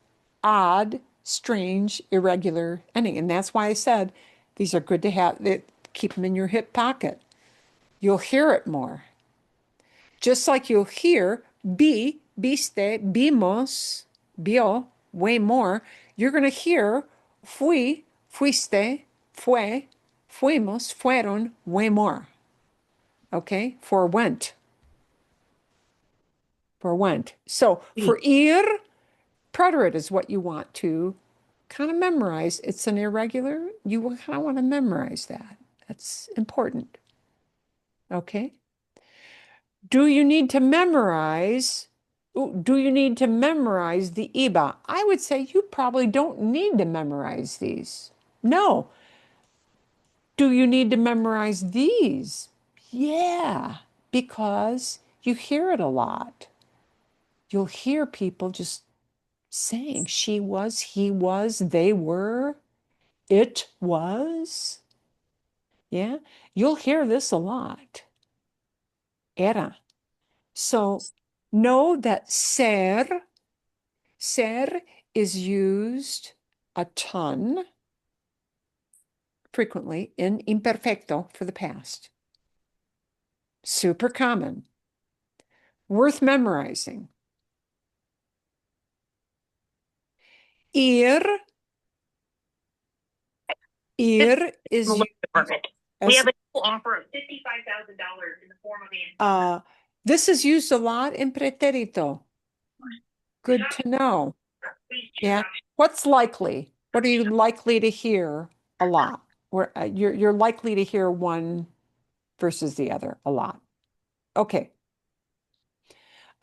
odd, strange, irregular ending. And that's why I said these are good to have, keep them in your hip pocket. You'll hear it more. Just like you'll hear viste, vimos, vio, way more, you're going to hear fui, fuiste, fue, fuimos, fueron, way more. Okay? For went. For went. So for ir, preterite is what you want to kind of memorize. It's an irregular, you kind of want to memorize that. That's important. Okay? Do you need to memorize? Do you need to memorize the IBA? I would say you probably don't need to memorize these. No. Do you need to memorize these? Yeah, because you hear it a lot. You'll hear people just saying she was, he was, they were, it was. Yeah, you'll hear this a lot. Era. So know that ser is used a ton frequently in imperfecto for the past. Super common. Worth memorizing. Ir is used We as, have a new offer of $55,000 in the form of this is used a lot in preterito. Good to know. Yeah. What's likely? What are you likely to hear a lot? Where you're likely to hear one versus the other a lot. Okay.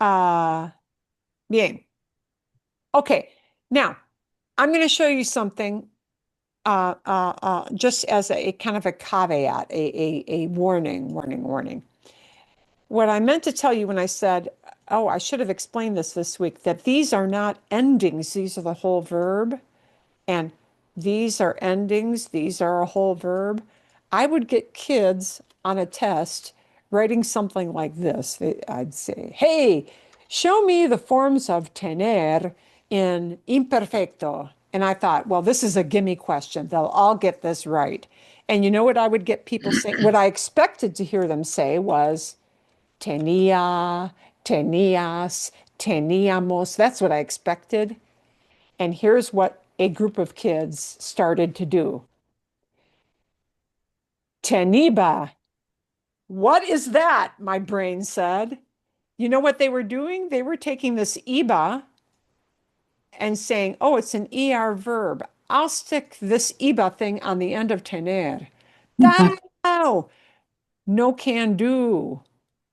Bien. Okay. Now, I'm going to show you something just as a kind of a caveat, a warning. What I meant to tell you when I said, oh, I should have explained this week, that these are not endings, these are the whole verb. And these are endings, these are a whole verb. I would get kids on a test writing something like this. I'd say, hey, show me the forms of tener in imperfecto. And I thought, well, this is a gimme question. They'll all get this right. And you know what I would get people saying? What I expected to hear them say was tenía, tenías, teníamos. That's what I expected. And here's what a group of kids started to do. Teniba. What is that? My brain said. You know what they were doing? They were taking this iba and saying, oh, it's an ER verb. I'll stick this iba thing on the end of tener. No, no can do.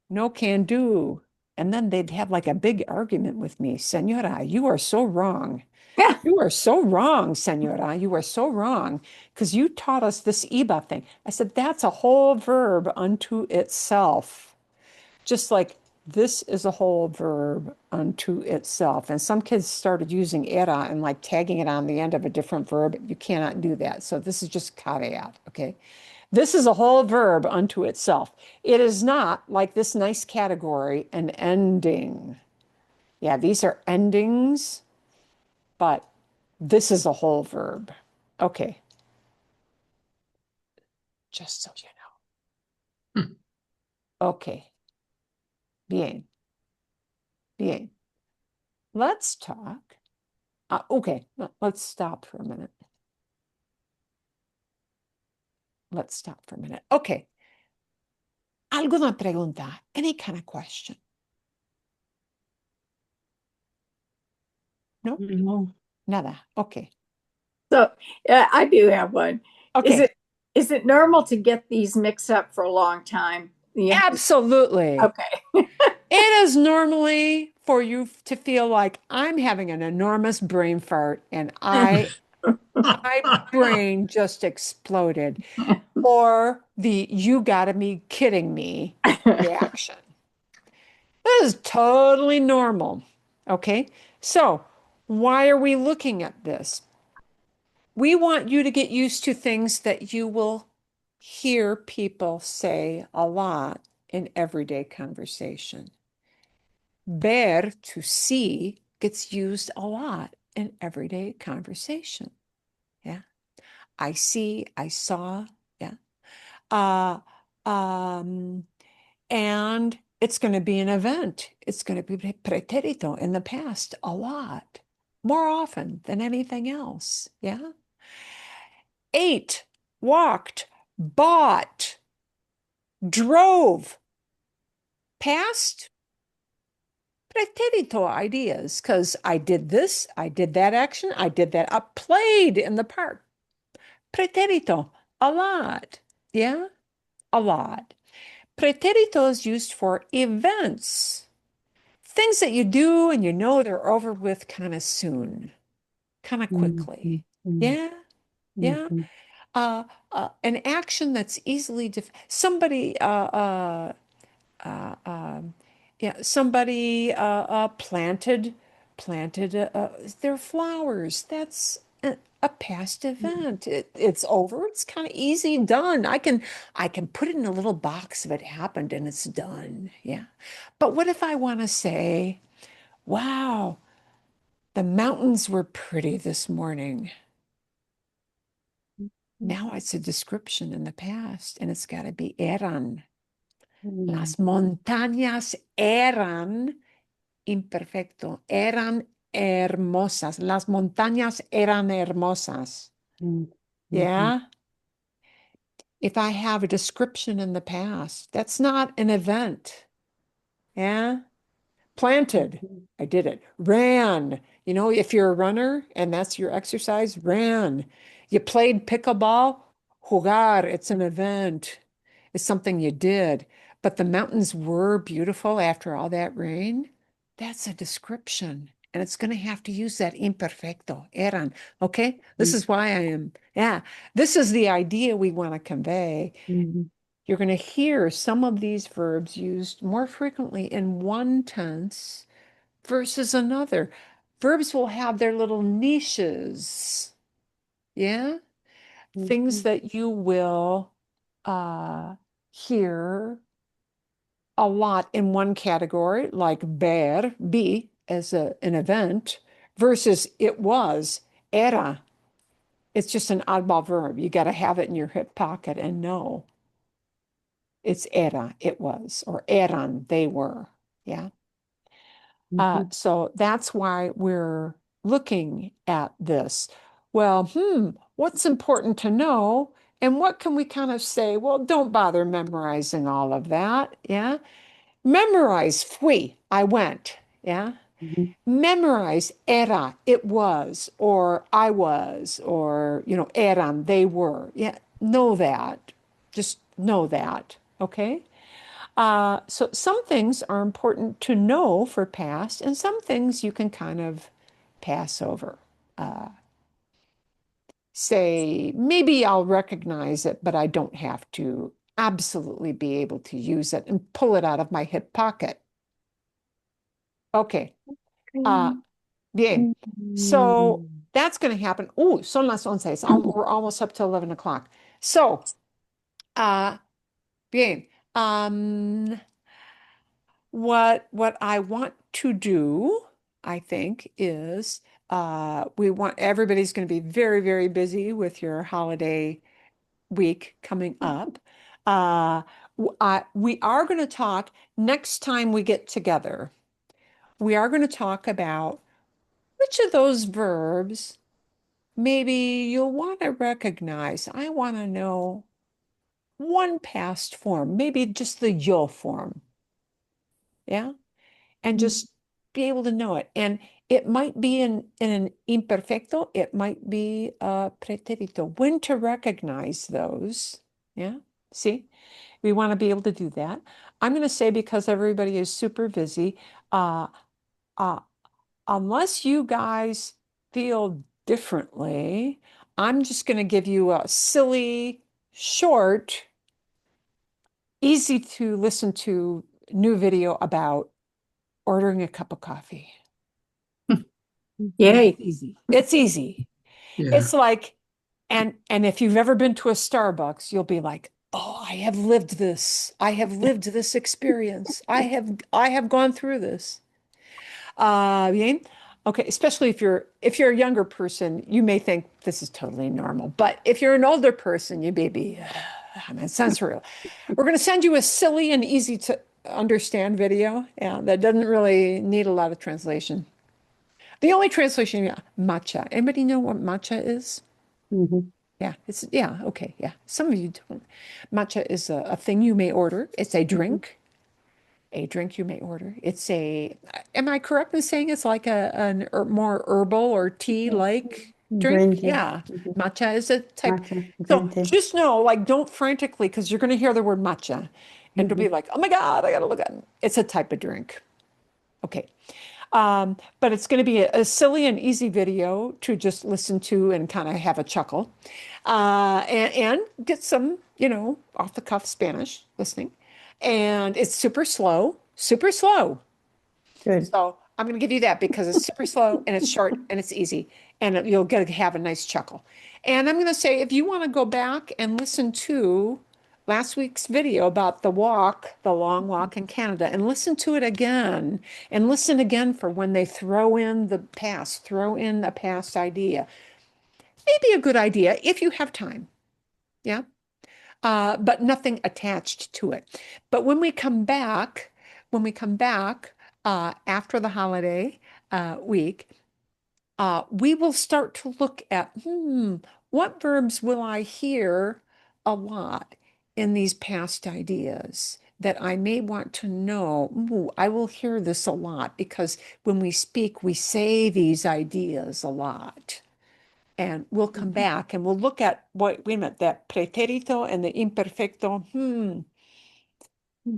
No can do. And then they'd have like a big argument with me. Senora, you are so wrong. You are so wrong, senora. You are so wrong because you taught us this iba thing. I said, that's a whole verb unto itself. Just like this is a whole verb unto itself. And some kids started using era and like tagging it on the end of a different verb. You cannot do that. So this is just caveat, okay? This is a whole verb unto itself. It is not like this nice category, an ending. Yeah, these are endings, but this is a whole verb. Okay. Just so you know. Okay. Bien. Bien. Let's talk. Okay, let's stop for a minute. Let's stop for a minute. Okay. ¿Alguna pregunta? Any kind of question? No? No. Nada. Okay. So I do have one. Okay. Is it normal to get these mixed up for a long time? Yeah. Absolutely. Okay. It is normally for you to feel like I'm having an enormous brain fart and my brain just exploded, or the you gotta be kidding me reaction. This is totally normal. Okay, so why are we looking at this? We want you to get used to things that you will hear people say a lot in everyday conversation. Ver, to see, gets used a lot in everyday conversation. Yeah. I see, I saw. Yeah. Uh, um, and it's going to be an event. It's going to be preterito in the past a lot, more often than anything else. Yeah. Ate, walked, bought, drove, past preterito ideas, because I did this, I did that action, I did that. I played in the park. Preterito, a lot. Yeah, a lot. Preterito is used for events, things that you do and you know they're over with kind of soon, kind of quickly. Yeah, yeah. An action that's easily somebody uh, um, yeah, somebody planted their flowers. That's a past event. It's over. It's kind of easy done. I can put it in a little box if it happened and it's done. Yeah. But what if I want to say, wow, the mountains were pretty this morning. Now it's a description in the past and it's got to be eran. Las montañas eran imperfecto, eran hermosas. Las montañas eran hermosas. Yeah. If I have a description in the past, that's not an event. Yeah. Planted, I did it. Ran, if you're a runner and that's your exercise, ran. You played pickleball, jugar, it's an event. It's something you did. But the mountains were beautiful after all that rain. That's a description. And it's going to have to use that imperfecto, eran. Okay? This is why this is the idea we want to convey. You're going to hear some of these verbs used more frequently in one tense versus another. Verbs will have their little niches. Yeah? Things that you will hear a lot in one category, like be, as an event, versus it was, era. It's just an oddball verb. You got to have it in your hip pocket and know. It's era, it was, or eran, they were. Yeah. So that's why we're looking at this. Well, what's important to know? And what can we kind of say? Well, don't bother memorizing all of that. Yeah. Memorize, fui, I went. Yeah. Memorize, era, it was, or I was, or, eran, they were. Yeah. Know that. Just know that. Okay. So some things are important to know for past, and some things you can kind of pass over. Say, maybe I'll recognize it, but I don't have to absolutely be able to use it and pull it out of my hip pocket. Okay. Bien. So that's going to happen. Oh, son las 11. We're almost up to 11 o'clock. So, bien. What I want to do, I think, is everybody's going to be very, very busy with your holiday week coming up. We are going to talk next time we get together. We are going to talk about which of those verbs maybe you'll want to recognize. I want to know one past form, maybe just the yo form. Yeah. And just be able to know it. And it might be in an imperfecto, it might be a preterito. When to recognize those. Yeah. See, we want to be able to do that. I'm going to say, because everybody is super busy, uh, unless you guys feel differently, I'm just going to give you a silly, short, easy to listen to new video about ordering a cup of coffee. Yay. It's easy. It's easy. Yeah. It's like, and if you've ever been to a Starbucks, you'll be like, oh, I have lived this. I have lived this experience. I have gone through this. Bien. Okay, especially if you're a younger person, you may think this is totally normal. But if you're an older person, you may be, I mean, it sounds real. We're going to send you a silly and easy to understand video, yeah, that doesn't really need a lot of translation. The only translation, yeah, matcha. Anybody know what matcha is? Mhm. Yeah, okay, yeah. Some of you don't. Matcha is a thing you may order. It's a drink. A drink you may order. It's am I correct in saying it's like more herbal or tea-like Green drink? tea. Yeah, Mhm. matcha is a type. Matcha, So green tea. just know, like, don't frantically, because you're going to hear the word matcha, and it'll be like, oh my God, I got to look at it. It's a type of drink. Okay. But it's going to be a silly and easy video to just listen to and kind of have a chuckle, and get some, off the cuff Spanish listening. And it's super slow, super slow. Good. So I'm going to give you that because it's super slow and it's short and it's easy, and you'll get to have a nice chuckle. And I'm going to say, if you want to go back and listen to last week's video about the long walk in Canada, and listen to it again, and listen again for when they throw in a past idea. Maybe a good idea if you have time. Yeah. But nothing attached to it. But when we come back after the holiday week, we will start to look at, what verbs will I hear a lot in these past ideas that I may want to know? Ooh, I will hear this a lot because when we speak, we say these ideas a lot. And we'll come back and we'll look at wait a minute, that preterito and the imperfecto.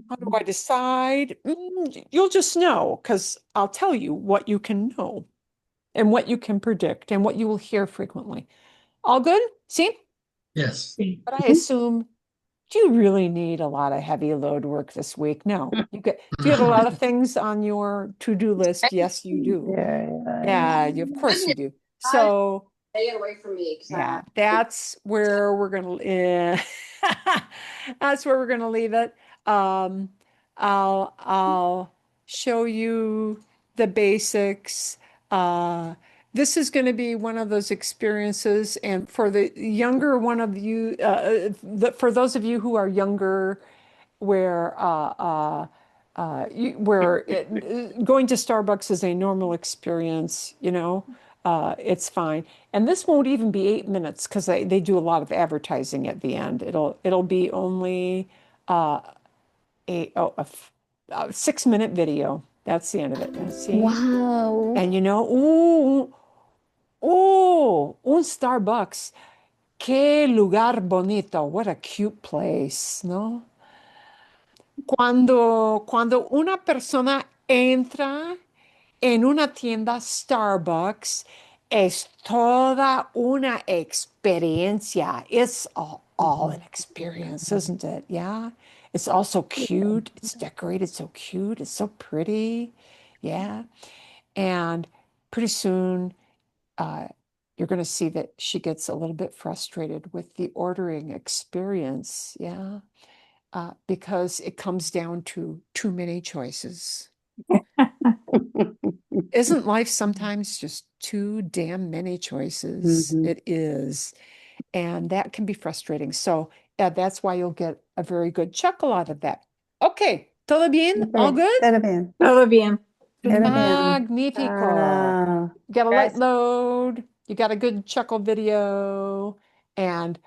How do I decide? You'll just know because I'll tell you what you can know and what you can predict and what you will hear frequently. All good? See? Yes. But I assume, do you really need a lot of heavy load work this week? No. Do you have a lot of things on your to-do list? Yes, you do. Yeah, of course you do. So Stay away from me. yeah, that's where we're gonna that's where we're gonna leave it. Um, I'll show you the basics. This is going to be one of those experiences, and for the younger one of you, for those of you who are younger, where going to Starbucks is a normal experience, it's fine. And this won't even be 8 minutes because they do a lot of advertising at the end. It'll be only uh, a 6 minute video. That's the end of it. See? Wow. And ooh, un Starbucks. Qué lugar bonito. What a cute place, ¿no? Cuando una persona entra en una tienda Starbucks, es toda una experiencia. It's all an experience, isn't it? Yeah. It's also cute. It's decorated so cute. It's so pretty. Yeah. And pretty soon, you're going to see that she gets a little bit frustrated with the ordering experience. Yeah. Because it comes down to too many choices. Isn't life sometimes just too damn many choices? Mhm. It is. And that can be frustrating. So that's why you'll get a very good chuckle out of that. Okay, todo bien? All Okay, good? Está bien. Todo bien. Está bien. Magnifico. Ah. You got a light Guys. load. You got a good chuckle video. And